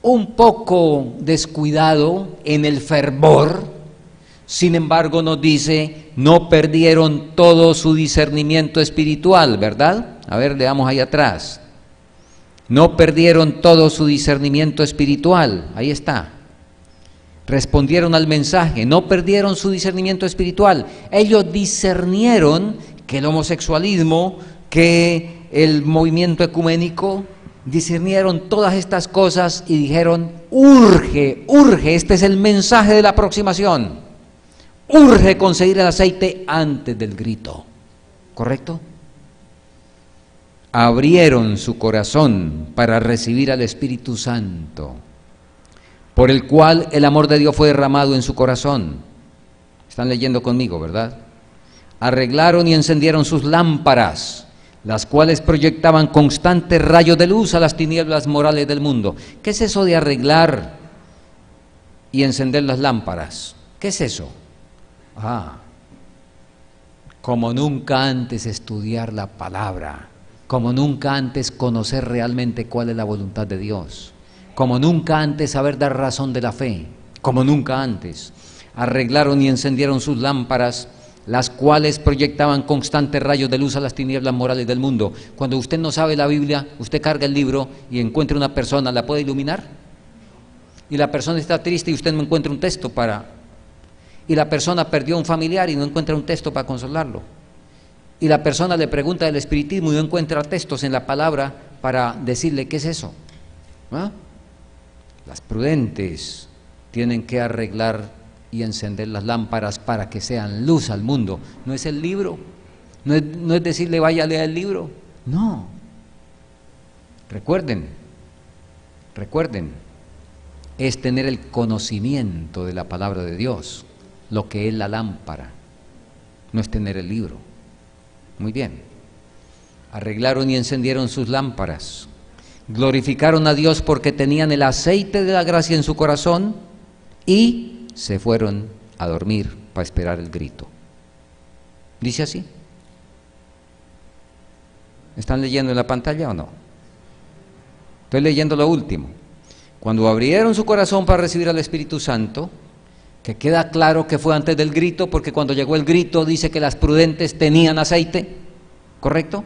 un poco descuidado en el fervor, sin embargo nos dice, no perdieron todo su discernimiento espiritual, ¿verdad? A ver, leamos ahí atrás. No perdieron todo su discernimiento espiritual, ahí está. Respondieron al mensaje, no perdieron su discernimiento espiritual. Ellos discernieron que el homosexualismo, que el movimiento ecuménico, discernieron todas estas cosas y dijeron, urge, este es el mensaje de la aproximación, urge conseguir el aceite antes del grito, ¿correcto? Abrieron su corazón para recibir al Espíritu Santo, por el cual el amor de Dios fue derramado en su corazón. Están leyendo conmigo, ¿verdad? Arreglaron y encendieron sus lámparas, las cuales proyectaban constantes rayos de luz a las tinieblas morales del mundo. ¿Qué es eso de arreglar y encender las lámparas? ¿Qué es eso? Como nunca antes estudiar la palabra, como nunca antes conocer realmente cuál es la voluntad de Dios, como nunca antes saber dar razón de la fe, como nunca antes. Arreglaron y encendieron sus lámparas, las cuales proyectaban constantes rayos de luz a las tinieblas morales del mundo. Cuando usted no sabe la Biblia, usted carga el libro y encuentra una persona, ¿la puede iluminar? Y la persona está triste y usted no encuentra un texto y la persona perdió a un familiar y no encuentra un texto para consolarlo. Y la persona le pregunta del espiritismo y no encuentra textos en la palabra para decirle qué es eso. Las prudentes tienen que arreglar y encender las lámparas para que sean luz al mundo. No es el libro, no es decirle vaya a leer el libro, no. Recuerden, es tener el conocimiento de la palabra de Dios, lo que es la lámpara, no es tener el libro. Muy bien. Arreglaron y encendieron sus lámparas, glorificaron a Dios porque tenían el aceite de la gracia en su corazón y se fueron a dormir para esperar el grito. Dice así. ¿Están leyendo en la pantalla o no? Estoy leyendo lo último. Cuando abrieron su corazón para recibir al Espíritu Santo, que queda claro que fue antes del grito, porque cuando llegó el grito dice que las prudentes tenían aceite, ¿correcto?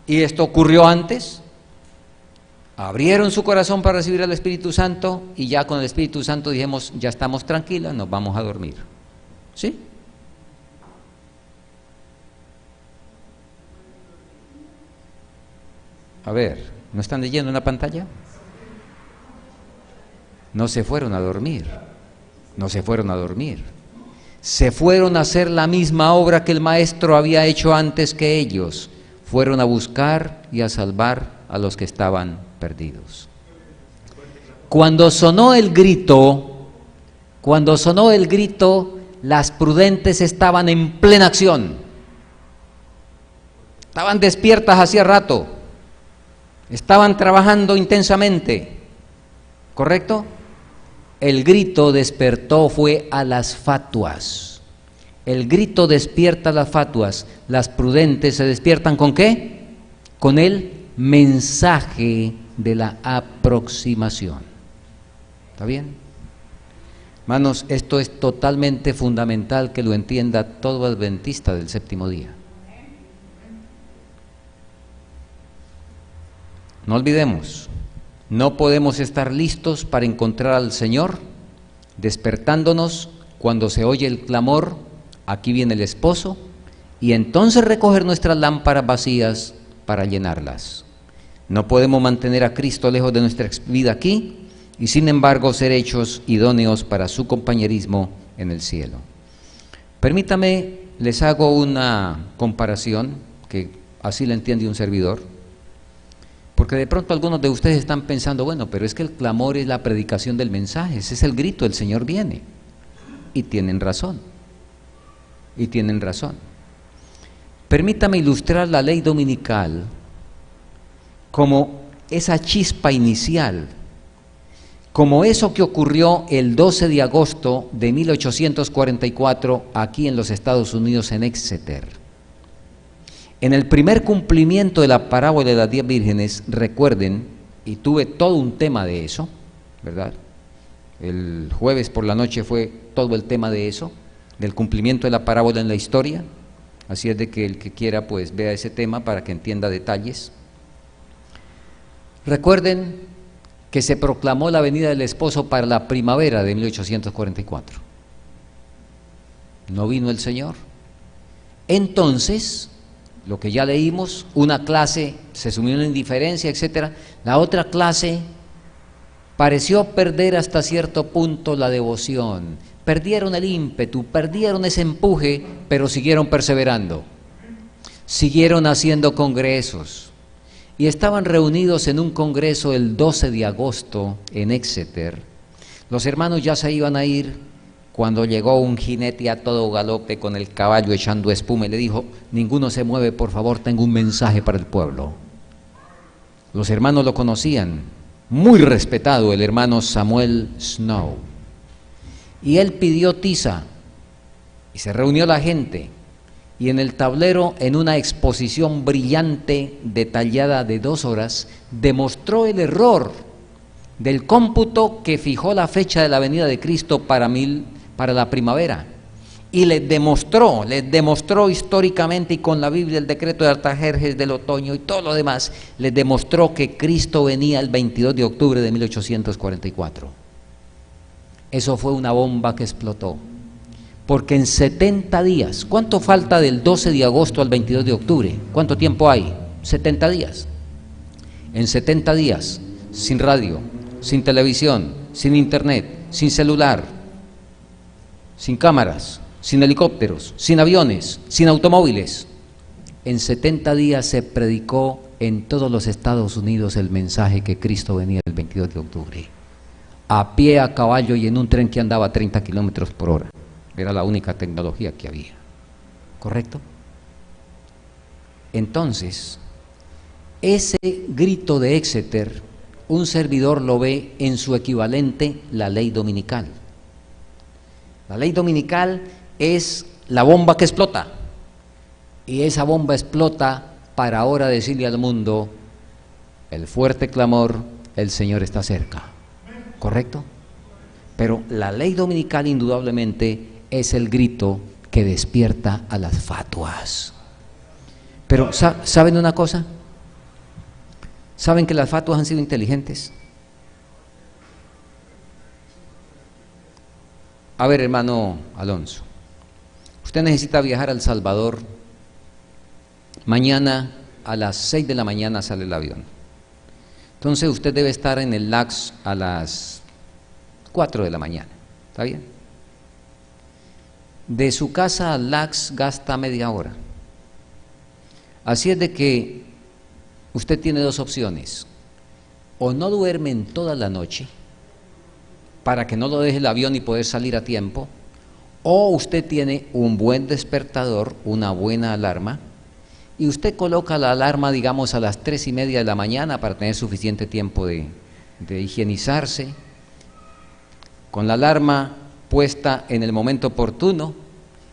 Y esto ocurrió antes. Abrieron su corazón para recibir al Espíritu Santo y ya con el Espíritu Santo dijimos, ya estamos tranquilas, nos vamos a dormir. ¿Sí? A ver, ¿no están leyendo en la pantalla? No se fueron a dormir, no se fueron a dormir. Se fueron a hacer la misma obra que el Maestro había hecho antes que ellos. Fueron a buscar y a salvar a los que estaban perdidos. Cuando sonó el grito, las prudentes estaban en plena acción. Estaban despiertas hacía rato. Estaban trabajando intensamente. ¿Correcto? El grito despertó fue a las fatuas. El grito despierta a las fatuas. Las prudentes se despiertan ¿con qué? Con el mensaje de la aproximación. ¿Está bien? Hermanos, esto es totalmente fundamental que lo entienda todo adventista del séptimo día. No olvidemos, no podemos estar listos para encontrar al Señor despertándonos cuando se oye el clamor, aquí viene el esposo, y entonces recoger nuestras lámparas vacías para llenarlas. No podemos mantener a Cristo lejos de nuestra vida aquí y sin embargo ser hechos idóneos para su compañerismo en el cielo. Permítame, les hago una comparación que así la entiende un servidor, porque de pronto algunos de ustedes están pensando, bueno, pero es que el clamor es la predicación del mensaje, ese es el grito, el Señor viene. Y tienen razón, Permítame ilustrar la ley dominical como esa chispa inicial, como eso que ocurrió el 12 de agosto de 1844 aquí en los Estados Unidos en Exeter. En el primer cumplimiento de la parábola de las 10 vírgenes, recuerden, y tuve todo un tema de eso, ¿verdad? El jueves por la noche fue todo el tema de eso, del cumplimiento de la parábola en la historia, así es de que el que quiera pues vea ese tema para que entienda detalles. Recuerden que se proclamó la venida del esposo para la primavera de 1844. No vino el Señor. Entonces, lo que ya leímos, una clase se sumió en la indiferencia, etcétera. La otra clase pareció perder hasta cierto punto la devoción. Perdieron el ímpetu, perdieron ese empuje, pero siguieron perseverando. Siguieron haciendo congresos. Y estaban reunidos en un congreso el 12 de agosto en Exeter. Los hermanos ya se iban a ir cuando llegó un jinete a todo galope con el caballo echando espuma y le dijo: ninguno se mueve, por favor, tengo un mensaje para el pueblo. Los hermanos lo conocían, muy respetado el hermano Samuel Snow, y él pidió tiza y se reunió la gente, y en el tablero, en una exposición brillante, detallada de 2 horas, demostró el error del cómputo que fijó la fecha de la venida de Cristo para la primavera, y les demostró históricamente y con la Biblia, el decreto de Artajerjes del otoño y todo lo demás, les demostró que Cristo venía el 22 de octubre de 1844. Eso fue una bomba que explotó, porque en 70 días, ¿cuánto falta del 12 de agosto al 22 de octubre? ¿Cuánto tiempo hay? 70 días. En 70 días, sin radio, sin televisión, sin internet, sin celular, sin cámaras, sin helicópteros, sin aviones, sin automóviles. En 70 días se predicó en todos los Estados Unidos el mensaje que Cristo venía el 22 de octubre, a pie, a caballo y en un tren que andaba a 30 kilómetros por hora. Era la única tecnología que había. ¿Correcto? Entonces, ese grito de Exeter, un servidor lo ve en su equivalente, la ley dominical. La ley dominical es la bomba que explota, y esa bomba explota para ahora decirle al mundo el fuerte clamor: el Señor está cerca. ¿Correcto? Pero la ley dominical indudablemente es el grito que despierta a las fatuas. Pero ¿saben una cosa? ¿Saben que las fatuas han sido inteligentes? A ver, hermano Alonso, usted necesita viajar a El Salvador. Mañana a las 6 de la mañana sale el avión. Entonces usted debe estar en el LAX a las 4 de la mañana. ¿Está bien? De su casa al LAX gasta media hora. Así es de que usted tiene 2 opciones: o no duerme en toda la noche para que no lo deje el avión y poder salir a tiempo, o usted tiene un buen despertador, una buena alarma, y usted coloca la alarma, digamos, a las 3:30 de la mañana para tener suficiente tiempo de higienizarse, con la alarma puesta en el momento oportuno.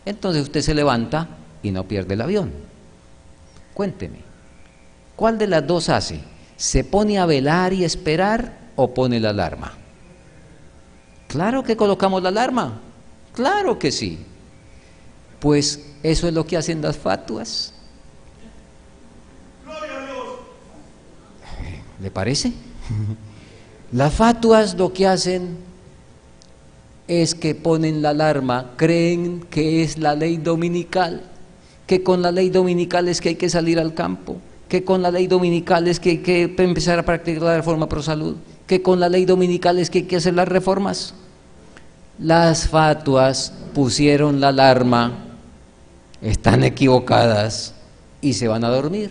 Entonces usted se levanta y no pierde el avión. Cuénteme, ¿cuál de las 2 hace? ¿Se pone a velar y esperar o pone la alarma? Claro que colocamos la alarma, claro que sí. Pues eso es lo que hacen las fatuas. ¿Le parece? Las fatuas lo que hacen es que ponen la alarma, creen que es la ley dominical, que con la ley dominical es que hay que salir al campo, que con la ley dominical es que hay que empezar a practicar la reforma pro salud, que con la ley dominical es que hay que hacer las reformas. Las fatuas pusieron la alarma, están equivocadas y se van a dormir.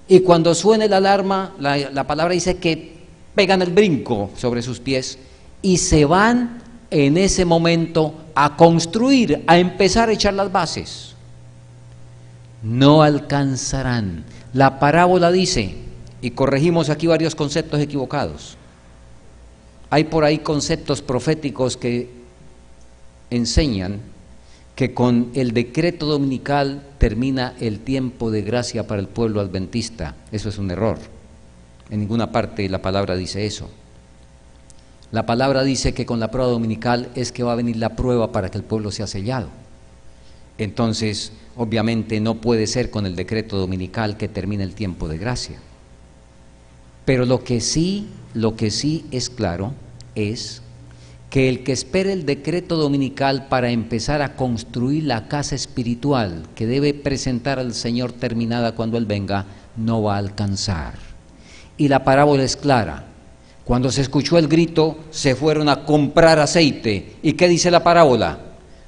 Y cuando suene la alarma, la palabra dice que pegan el brinco sobre sus pies y se van en ese momento a construir, a empezar a echar las bases. No alcanzarán. La parábola dice, y corregimos aquí varios conceptos equivocados. Hay por ahí conceptos proféticos que enseñan que con el decreto dominical termina el tiempo de gracia para el pueblo adventista. Eso es un error. En ninguna parte la palabra dice eso. La palabra dice que con la prueba dominical es que va a venir la prueba para que el pueblo sea sellado. Entonces, obviamente no puede ser con el decreto dominical que termine el tiempo de gracia. Pero lo que sí es claro es que el que espere el decreto dominical para empezar a construir la casa espiritual que debe presentar al Señor terminada cuando Él venga, no va a alcanzar. Y la parábola es clara. Cuando se escuchó el grito, se fueron a comprar aceite. ¿Y qué dice la parábola?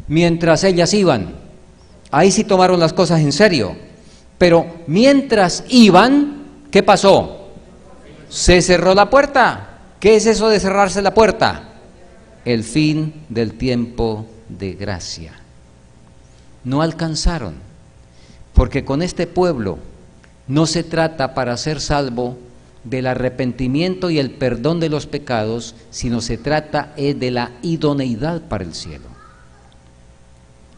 Mientras ellas iban, ahí sí tomaron las cosas en serio, pero mientras iban, ¿qué pasó? Se cerró la puerta. ¿Qué es eso de cerrarse la puerta? el fin del tiempo de gracia. No alcanzaron, porque con este pueblo no se trata para ser salvo del arrepentimiento y el perdón de los pecados, sino se trata de la idoneidad para el cielo.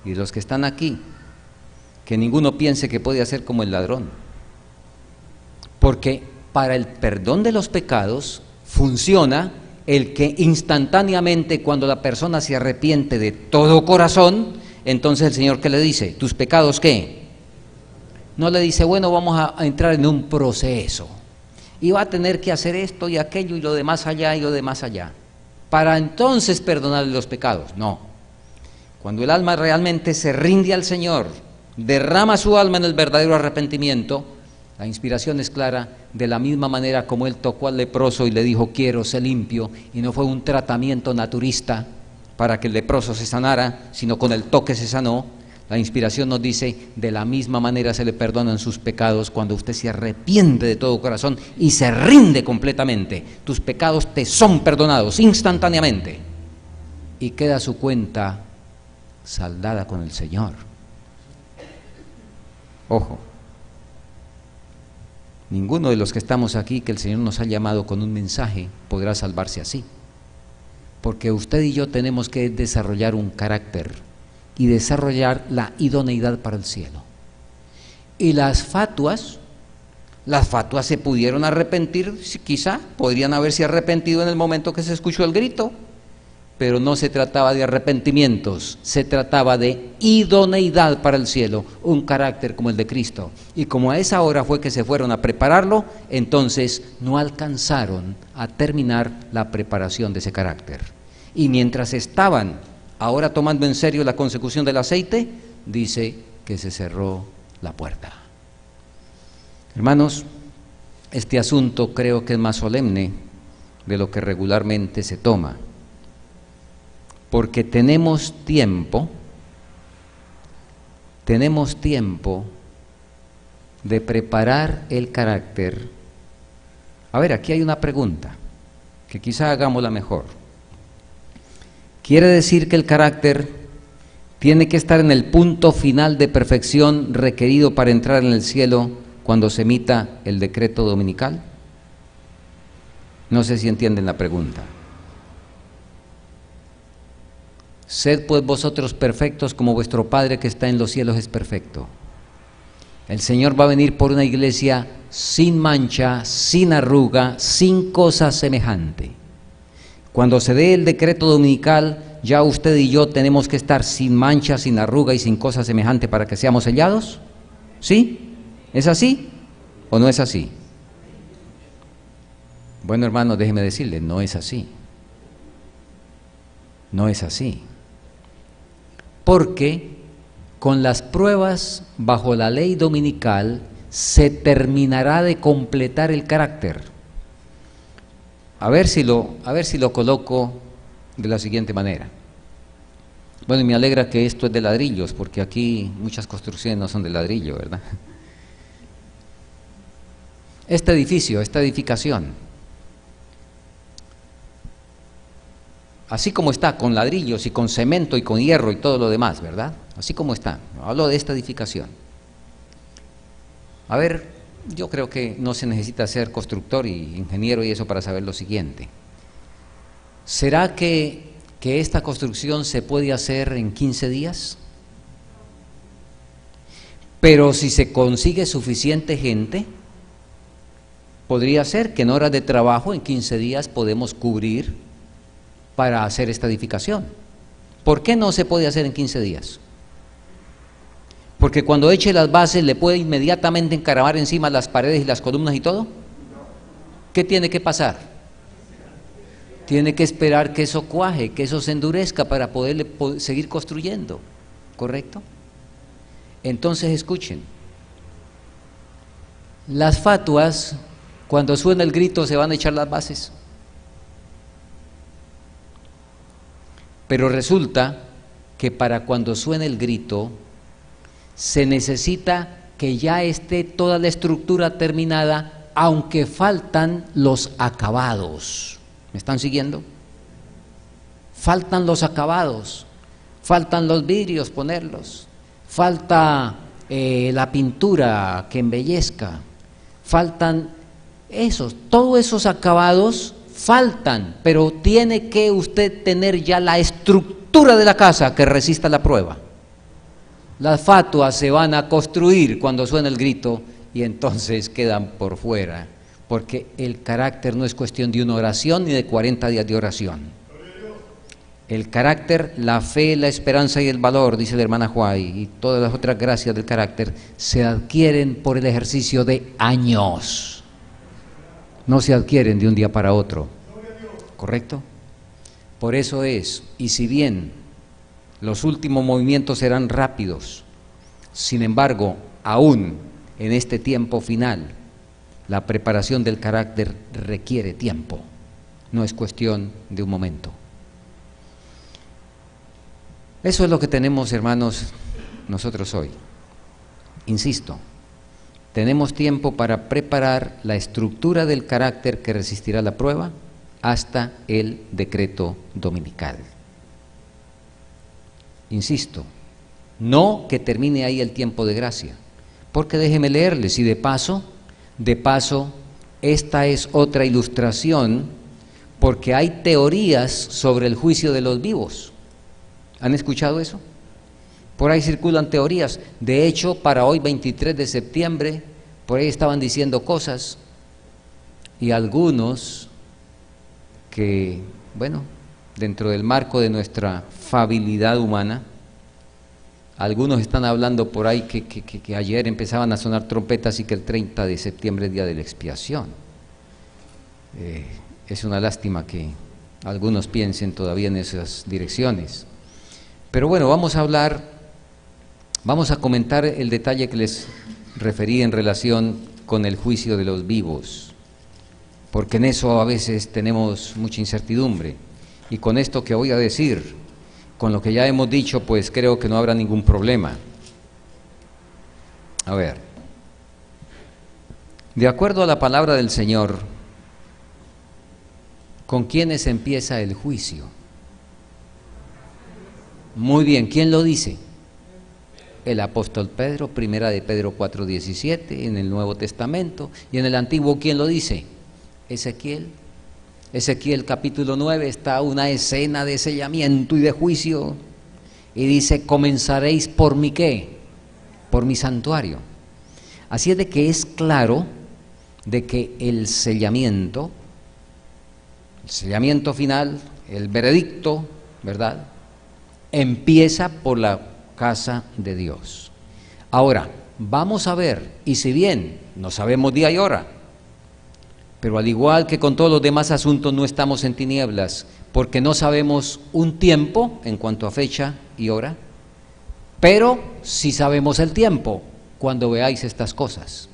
Y los que están aquí, que ninguno piense que puede hacer como el ladrón, porque para el perdón de los pecados funciona el que instantáneamente, cuando la persona se arrepiente de todo corazón, entonces el Señor, ¿qué le dice? ¿Tus pecados qué? No le dice, bueno, vamos a entrar en un proceso y va a tener que hacer esto y aquello y lo de más allá y lo de más allá, para entonces perdonarle los pecados. No. Cuando el alma realmente se rinde al Señor, derrama su alma en el verdadero arrepentimiento, la inspiración es clara, de la misma manera como él tocó al leproso y le dijo, quiero ser limpio, y no fue un tratamiento naturista para que el leproso se sanara, sino con el toque se sanó. La inspiración nos dice, de la misma manera se le perdonan sus pecados cuando usted se arrepiente de todo corazón y se rinde completamente. Tus pecados te son perdonados instantáneamente y queda su cuenta saldada con el Señor. Ojo, ninguno de los que estamos aquí, que el Señor nos ha llamado con un mensaje, podrá salvarse así, porque usted y yo tenemos que desarrollar un carácter y desarrollar la idoneidad para el cielo. Y las fatuas se pudieron arrepentir, quizá podrían haberse arrepentido en el momento que se escuchó el grito, pero no se trataba de arrepentimientos, se trataba de idoneidad para el cielo, un carácter como el de Cristo. Y como a esa hora fue que se fueron a prepararlo, entonces no alcanzaron a terminar la preparación de ese carácter. Y mientras estaban ahora tomando en serio la consecución del aceite, dice que se cerró la puerta. Hermanos, este asunto creo que es más solemne de lo que regularmente se toma, porque tenemos tiempo de preparar el carácter. A ver, aquí hay una pregunta, que quizá hagámosla mejor. ¿Quiere decir que el carácter tiene que estar en el punto final de perfección requerido para entrar en el cielo cuando se emita el decreto dominical? No sé si entienden la pregunta. Sed pues vosotros perfectos como vuestro Padre que está en los cielos es perfecto. El Señor va a venir por una iglesia sin mancha, sin arruga, sin cosa semejante. Cuando se dé el decreto dominical, ya usted y yo tenemos que estar sin mancha, sin arruga y sin cosa semejante para que seamos sellados. ¿Sí? ¿Es así o no es así? Bueno, hermano, déjeme decirle, no es así. No es así. Porque con las pruebas bajo la ley dominical se terminará de completar el carácter. A ver si lo coloco de la siguiente manera. Bueno, y me alegra que esto es de ladrillos, porque aquí muchas construcciones no son de ladrillo, ¿verdad? Este edificio, esta edificación, así como está, con ladrillos y con cemento y con hierro y todo lo demás, ¿verdad? Así como está, hablo de esta edificación. A ver, yo creo que no se necesita ser constructor y ingeniero y eso para saber lo siguiente. ¿Será que esta construcción se puede hacer en 15 días? Pero si se consigue suficiente gente, podría ser que en horas de trabajo en 15 días podemos cubrir para hacer esta edificación. ¿Por qué no se puede hacer en 15 días? Porque cuando eche las bases le puede inmediatamente encaramar encima las paredes y las columnas y todo. ¿Qué tiene que pasar? Tiene que esperar que eso cuaje, que eso se endurezca para poderle seguir construyendo, ¿correcto? Entonces escuchen, las fatuas, cuando suena el grito se van a echar las bases, pero resulta que para cuando suene el grito se necesita que ya esté toda la estructura terminada, aunque faltan los acabados. ¿Me están siguiendo? faltan los acabados, faltan los vidrios ponerlos, falta la pintura que embellezca, faltan todos esos acabados faltan, pero tiene que usted tener ya la estructura de la casa que resista la prueba. Las fatuas se van a construir cuando suena el grito y entonces quedan por fuera, porque el carácter no es cuestión de una oración ni de 40 días de oración. El carácter, la fe, la esperanza y el valor, dice la hermana Juay, y todas las otras gracias del carácter, se adquieren por el ejercicio de años. No se adquieren de un día para otro. ¿Correcto? Por eso es, y si bien los últimos movimientos serán rápidos, sin embargo, aún en este tiempo final, la preparación del carácter requiere tiempo, no es cuestión de un momento. Eso es lo que tenemos, hermanos, nosotros hoy. Insisto, tenemos tiempo para preparar la estructura del carácter que resistirá la prueba hasta el decreto dominical. Insisto, no que termine ahí el tiempo de gracia, porque déjeme leerles, y de paso, esta es otra ilustración, porque hay teorías sobre el juicio de los vivos. ¿Han escuchado eso? Por ahí circulan teorías. De hecho, para hoy 23 de septiembre, por ahí estaban diciendo cosas, y algunos que, bueno, dentro del marco de nuestra fabilidad humana, algunos están hablando por ahí que ayer empezaban a sonar trompetas y que el 30 de septiembre es día de la expiación. Es una lástima que algunos piensen todavía en esas direcciones. Pero bueno, vamos a comentar el detalle que les referí en relación con el juicio de los vivos, porque en eso a veces tenemos mucha incertidumbre. Y con esto que voy a decir, con lo que ya hemos dicho, pues creo que no habrá ningún problema. A ver, de acuerdo a la palabra del Señor, ¿con quiénes empieza el juicio? Muy bien, ¿quién lo dice? El apóstol Pedro, primera de Pedro 4:17, en el Nuevo Testamento, y en el Antiguo, ¿quién lo dice? Ezequiel. Ezequiel capítulo 9 está una escena de sellamiento y de juicio, y dice: comenzaréis por mi ¿qué? Por mi santuario. Así es de que es claro de que el sellamiento final, el veredicto, ¿verdad?, empieza por la casa de Dios. Ahora, vamos a ver, y si bien no sabemos día y hora, pero al igual que con todos los demás asuntos no estamos en tinieblas, porque no sabemos un tiempo en cuanto a fecha y hora, pero sí sabemos el tiempo cuando veáis estas cosas.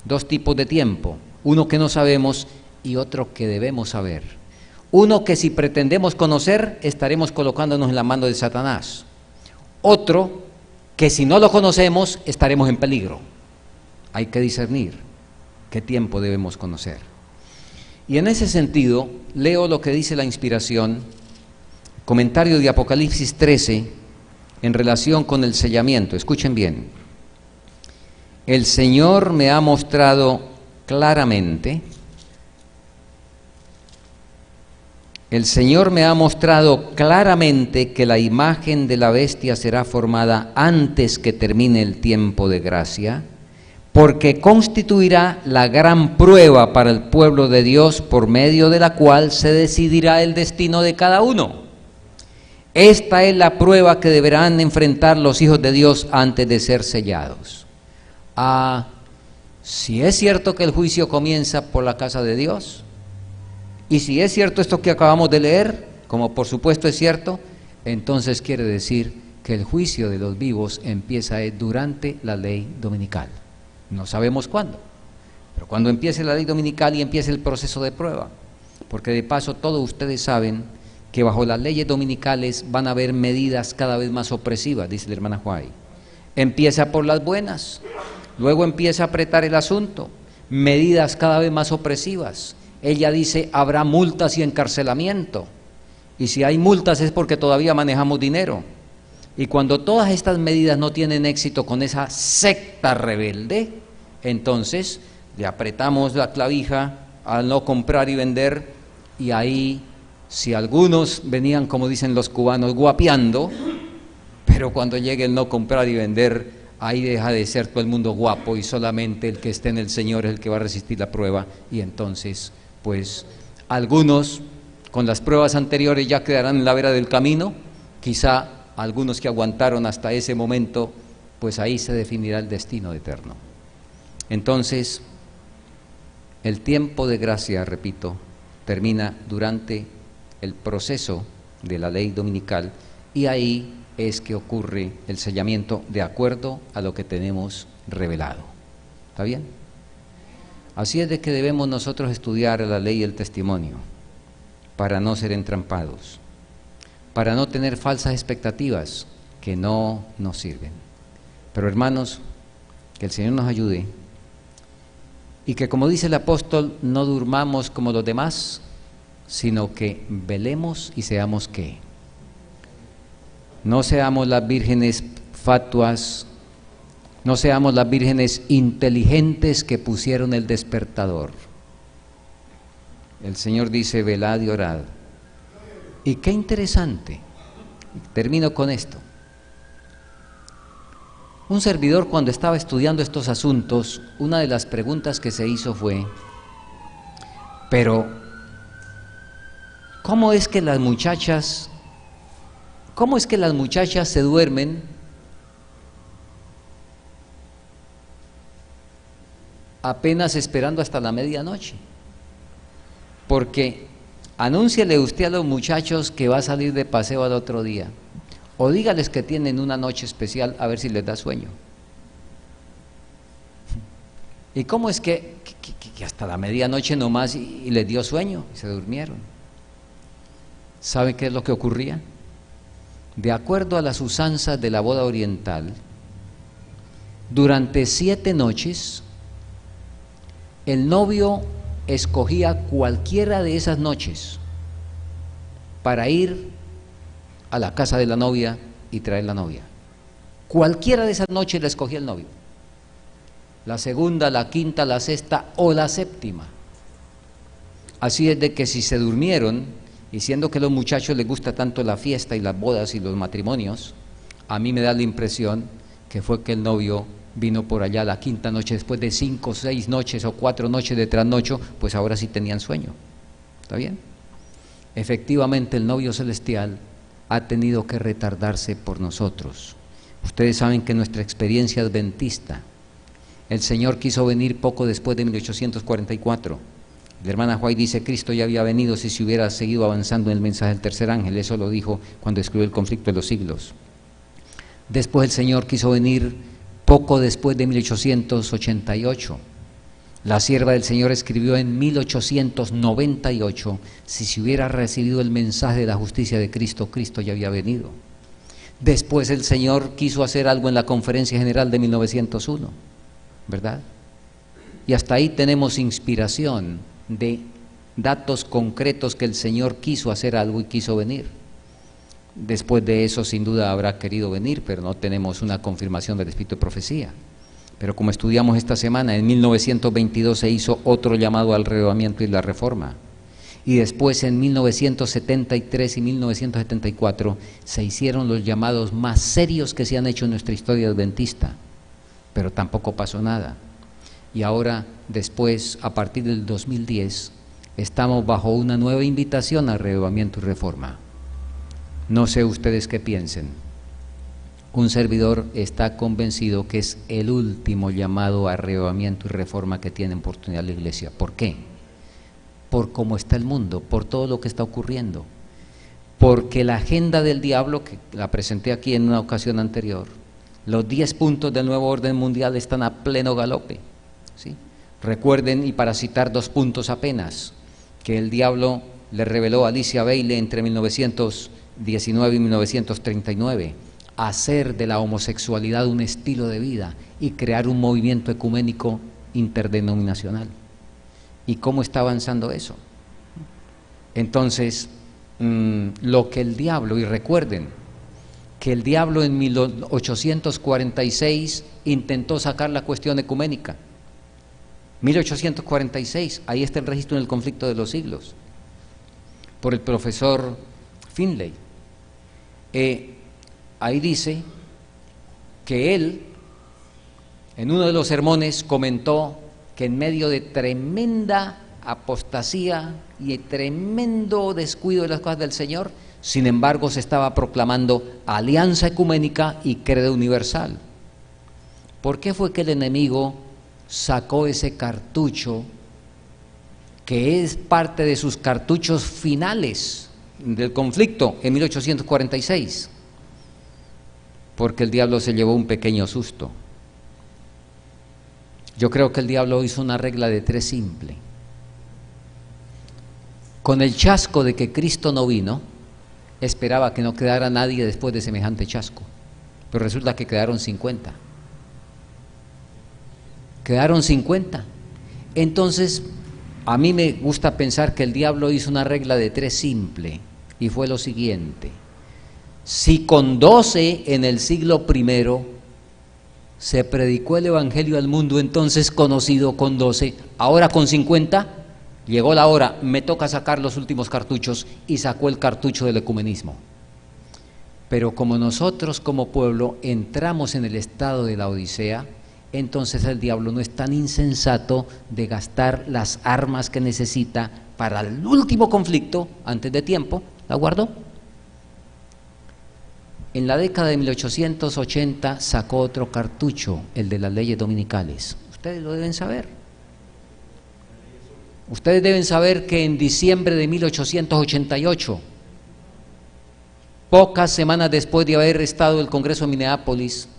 Dos tipos de tiempo, uno que no sabemos y otro que debemos saber. Uno que si pretendemos conocer, estaremos colocándonos en la mano de Satanás. Otro que si no lo conocemos, estaremos en peligro. Hay que discernir qué tiempo debemos conocer. Y en ese sentido, leo lo que dice la inspiración, comentario de Apocalipsis 13, en relación con el sellamiento. Escuchen bien. El Señor me ha mostrado claramente, que la imagen de la bestia será formada antes que termine el tiempo de gracia, porque constituirá la gran prueba para el pueblo de Dios, por medio de la cual se decidirá el destino de cada uno. Esta es la prueba que deberán enfrentar los hijos de Dios antes de ser sellados. Si es cierto que el juicio comienza por la casa de Dios, y si es cierto esto que acabamos de leer, como por supuesto es cierto, entonces quiere decir que el juicio de los vivos empieza durante la ley dominical. No sabemos cuándo, pero cuando empiece la ley dominical y empiece el proceso de prueba, porque de paso todos ustedes saben que bajo las leyes dominicales van a haber medidas cada vez más opresivas, dice la hermana Juay. Empieza por las buenas, luego empieza a apretar el asunto, medidas cada vez más opresivas. Ella dice: habrá multas y encarcelamiento. Y si hay multas es porque todavía manejamos dinero. Y cuando todas estas medidas no tienen éxito con esa secta rebelde, entonces le apretamos la clavija al no comprar y vender, y ahí, si algunos venían, como dicen los cubanos, guapeando, pero cuando llegue el no comprar y vender, ahí deja de ser todo el mundo guapo y solamente el que esté en el Señor es el que va a resistir la prueba, y entonces, pues, algunos con las pruebas anteriores ya quedarán en la vera del camino, quizá algunos que aguantaron hasta ese momento, pues ahí se definirá el destino eterno. Entonces, el tiempo de gracia, repito, termina durante el proceso de la ley dominical, y ahí es que ocurre el sellamiento de acuerdo a lo que tenemos revelado. ¿Está bien? Así es de que debemos nosotros estudiar la ley y el testimonio para no ser entrampados, para no tener falsas expectativas que no nos sirven. Pero hermanos, que el Señor nos ayude y que, como dice el apóstol, no durmamos como los demás, sino que velemos y seamos ¿qué? No seamos las vírgenes fatuas, no seamos las vírgenes inteligentes que pusieron el despertador. El Señor dice, velad y orad. Y qué interesante, termino con esto. Un servidor, cuando estaba estudiando estos asuntos, una de las preguntas que se hizo fue, pero ¿cómo es que las muchachas se duermen apenas esperando hasta la medianoche? Porque anúnciale usted a los muchachos que va a salir de paseo al otro día, o dígales que tienen una noche especial a ver si les da sueño. ¿Y cómo es que hasta la medianoche nomás y les dio sueño y se durmieron? ¿Sabe qué es lo que ocurría? De acuerdo a las usanzas de la boda oriental, durante 7 noches, el novio escogía cualquiera de esas noches para ir a la casa de la novia y traer la novia. Cualquiera de esas noches la escogía el novio. La segunda, la quinta, la sexta o la séptima. Así es de que si se durmieron, y siendo que a los muchachos les gusta tanto la fiesta y las bodas y los matrimonios, a mí me da la impresión que fue que el novio vino por allá la quinta noche, después de 5, 6 noches o 4 noches de trasnocho, pues ahora sí tenían sueño. ¿Está bien? Efectivamente, el novio celestial ha tenido que retardarse por nosotros. Ustedes saben que nuestra experiencia adventista, el Señor quiso venir poco después de 1844. La hermana White dice, Cristo ya había venido si se hubiera seguido avanzando en el mensaje del tercer ángel. Eso lo dijo cuando escribió El conflicto de los siglos. Después el Señor quiso venir poco después de 1888. La sierva del Señor escribió en 1898, si se hubiera recibido el mensaje de la justicia de Cristo, Cristo ya había venido. Después el Señor quiso hacer algo en la Conferencia General de 1901, ¿verdad? Y hasta ahí tenemos inspiración de datos concretos que el Señor quiso hacer algo y quiso venir. Después de eso sin duda habrá querido venir, pero no tenemos una confirmación del Espíritu de profecía. Pero como estudiamos esta semana, en 1922 se hizo otro llamado al reavivamiento y la reforma. Y después en 1973 y 1974 se hicieron los llamados más serios que se han hecho en nuestra historia adventista, pero tampoco pasó nada. Y ahora, después, a partir del 2010, estamos bajo una nueva invitación al reavivamiento y reforma. No sé ustedes qué piensen. Un servidor está convencido que es el último llamado a reavivamiento y reforma que tiene oportunidad la Iglesia. ¿Por qué? Por cómo está el mundo, por todo lo que está ocurriendo. Porque la agenda del diablo, que la presenté aquí en una ocasión anterior, los 10 puntos del nuevo orden mundial están a pleno galope, ¿sí? Recuerden, y para citar 2 puntos apenas, que el diablo le reveló a Alicia Bailey entre 1919 y 1939, hacer de la homosexualidad un estilo de vida y crear un movimiento ecuménico interdenominacional. ¿Y cómo está avanzando eso? Entonces, lo que el diablo, y recuerden que el diablo en 1846 intentó sacar la cuestión ecuménica. 1846, ahí está el registro en el conflicto de los siglos, por el profesor Finlay. Ahí dice que él, en uno de los sermones, comentó que en medio de tremenda apostasía y tremendo descuido de las cosas del Señor, sin embargo se estaba proclamando alianza ecuménica y credo universal. ¿Por qué fue que el enemigo sacó ese cartucho que es parte de sus cartuchos finales del conflicto en 1846? Porque el diablo se llevó un pequeño susto. Yo creo que el diablo hizo una regla de 3 simple. Con el chasco de que Cristo no vino, esperaba que no quedara nadie después de semejante chasco, pero resulta que quedaron 50. Quedaron 50. Entonces, a mí me gusta pensar que el diablo hizo una regla de 3 simple, y fue lo siguiente: si con 12 en el siglo I se predicó el evangelio al mundo entonces conocido con 12, ahora con 50, llegó la hora, me toca sacar los últimos cartuchos, y sacó el cartucho del ecumenismo. Pero como nosotros como pueblo entramos en el estado de la Odisea, entonces el diablo no es tan insensato de gastar las armas que necesita para el último conflicto antes de tiempo, la guardó. En la década de 1880 sacó otro cartucho, el de las leyes dominicales. Ustedes lo deben saber. Ustedes deben saber que en diciembre de 1888, pocas semanas después de haber estado el Congreso de Minneapolis,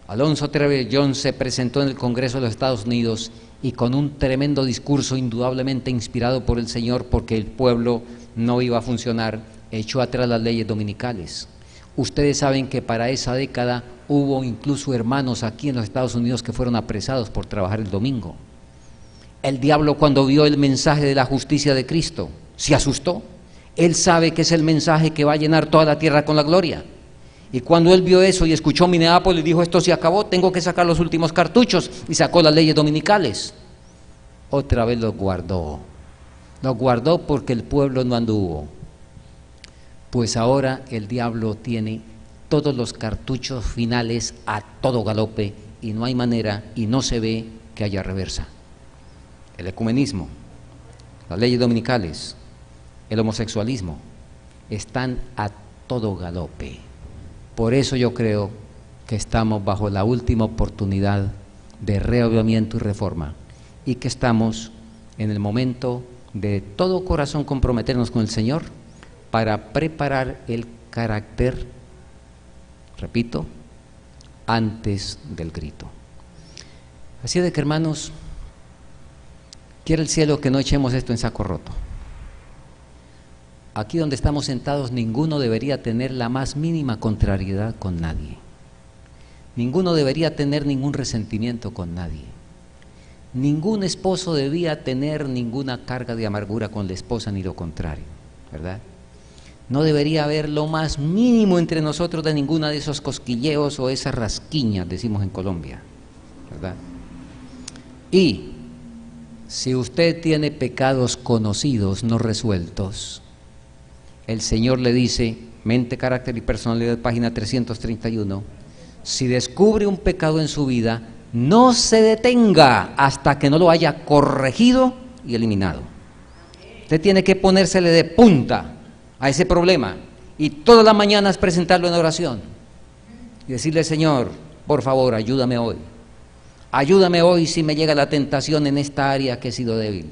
Alonzo Trevellón se presentó en el Congreso de los Estados Unidos y con un tremendo discurso, indudablemente inspirado por el Señor, porque el pueblo no iba a funcionar, echó atrás las leyes dominicales. Ustedes saben que para esa década hubo incluso hermanos aquí en los Estados Unidos que fueron apresados por trabajar el domingo. El diablo, cuando vio el mensaje de la justicia de Cristo, se asustó. Él sabe que es el mensaje que va a llenar toda la tierra con la gloria. Y cuando él vio eso y escuchó Minneapolis, dijo: esto se acabó, tengo que sacar los últimos cartuchos, y sacó las leyes dominicales. Otra vez los guardó porque el pueblo no anduvo. Pues ahora el diablo tiene todos los cartuchos finales a todo galope, y no hay manera, y no se ve que haya reversa. El ecumenismo, las leyes dominicales, el homosexualismo, están a todo galope. Por eso yo creo que estamos bajo la última oportunidad de reavivamiento y reforma, y que estamos en el momento de todo corazón comprometernos con el Señor para preparar el carácter, repito, antes del grito. Así de que, hermanos, quiere el cielo que no echemos esto en saco roto. Aquí donde estamos sentados, ninguno debería tener la más mínima contrariedad con nadie. Ninguno debería tener ningún resentimiento con nadie. Ningún esposo debía tener ninguna carga de amargura con la esposa, ni lo contrario, ¿verdad? No debería haber lo más mínimo entre nosotros de ninguna de esos cosquilleos o esas rasquiñas, decimos en Colombia, ¿verdad? Y si usted tiene pecados conocidos, no resueltos, el Señor le dice, Mente, Carácter y Personalidad, página 331, si descubre un pecado en su vida, no se detenga hasta que no lo haya corregido y eliminado. Usted tiene que ponérsele de punta a ese problema, y todas las mañanas presentarlo en oración y decirle: Señor, por favor, ayúdame hoy si me llega la tentación en esta área que he sido débil.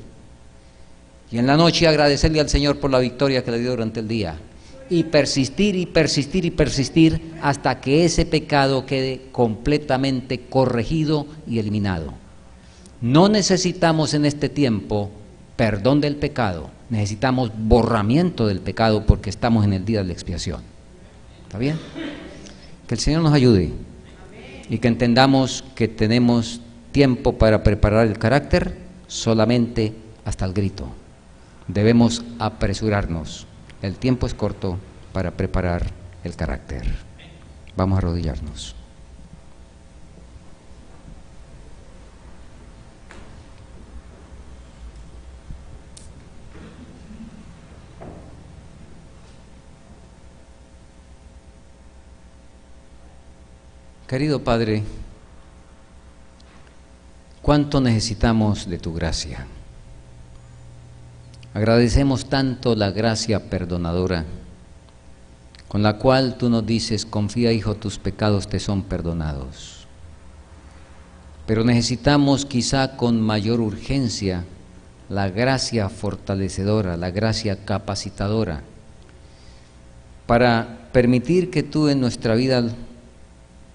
Y en la noche agradecerle al Señor por la victoria que le dio durante el día, y persistir y persistir y persistir hasta que ese pecado quede completamente corregido y eliminado. No necesitamos en este tiempo perdón del pecado, necesitamos borramiento del pecado, porque estamos en el día de la expiación. ¿Está bien? Que el Señor nos ayude y que entendamos que tenemos tiempo para preparar el carácter solamente hasta el grito. Debemos apresurarnos El tiempo es corto para preparar el carácter. Vamos a arrodillarnos. Querido Padre, cuánto necesitamos de tu gracia. Agradecemos tanto la gracia perdonadora, con la cual tú nos dices, confía, hijo, tus pecados te son perdonados. Pero necesitamos quizá con mayor urgencia la gracia fortalecedora, la gracia capacitadora, para permitir que tú en nuestra vida,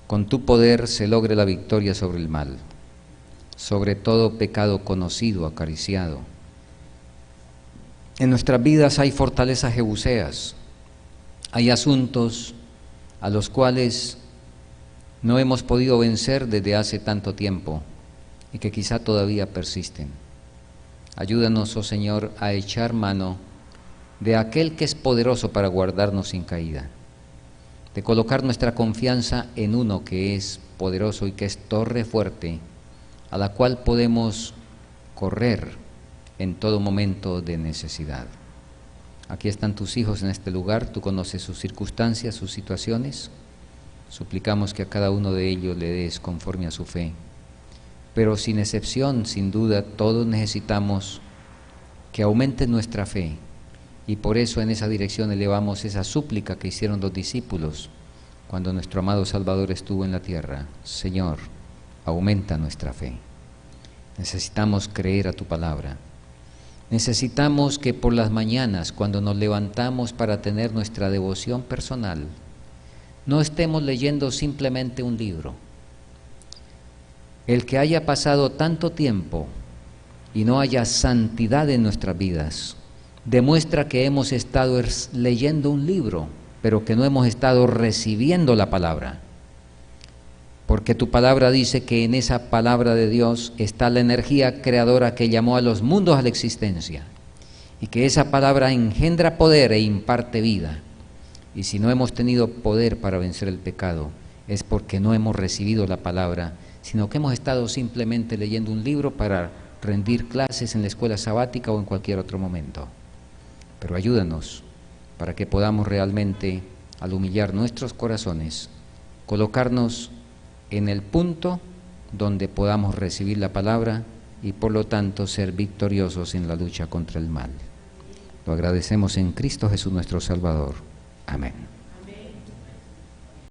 con tu poder, se logre la victoria sobre el mal, sobre todo pecado conocido, acariciado. En nuestras vidas hay fortalezas jebuseas, hay asuntos a los cuales no hemos podido vencer desde hace tanto tiempo y que quizá todavía persisten. Ayúdanos, oh Señor, a echar mano de aquel que es poderoso para guardarnos sin caída, de colocar nuestra confianza en uno que es poderoso y que es torre fuerte, a la cual podemos correr en todo momento de necesidad. Aquí están tus hijos en este lugar, tú conoces sus circunstancias, sus situaciones. Suplicamos que a cada uno de ellos le des conforme a su fe. Pero sin excepción, sin duda, todos necesitamos que aumente nuestra fe. Y por eso en esa dirección elevamos esa súplica que hicieron los discípulos cuando nuestro amado Salvador estuvo en la tierra. Señor, aumenta nuestra fe. Necesitamos creer a tu palabra. Necesitamos que por las mañanas, cuando nos levantamos para tener nuestra devoción personal, no estemos leyendo simplemente un libro. El que haya pasado tanto tiempo y no haya santidad en nuestras vidas, demuestra que hemos estado leyendo un libro, pero que no hemos estado recibiendo la palabra. Porque tu palabra dice que en esa palabra de Dios está la energía creadora que llamó a los mundos a la existencia, y que esa palabra engendra poder e imparte vida. Y si no hemos tenido poder para vencer el pecado, es porque no hemos recibido la palabra, sino que hemos estado simplemente leyendo un libro para rendir clases en la escuela sabática o en cualquier otro momento. Pero ayúdanos para que podamos realmente, al humillar nuestros corazones, colocarnos en el punto donde podamos recibir la palabra y por lo tanto ser victoriosos en la lucha contra el mal. Lo agradecemos en Cristo Jesús nuestro Salvador. Amén.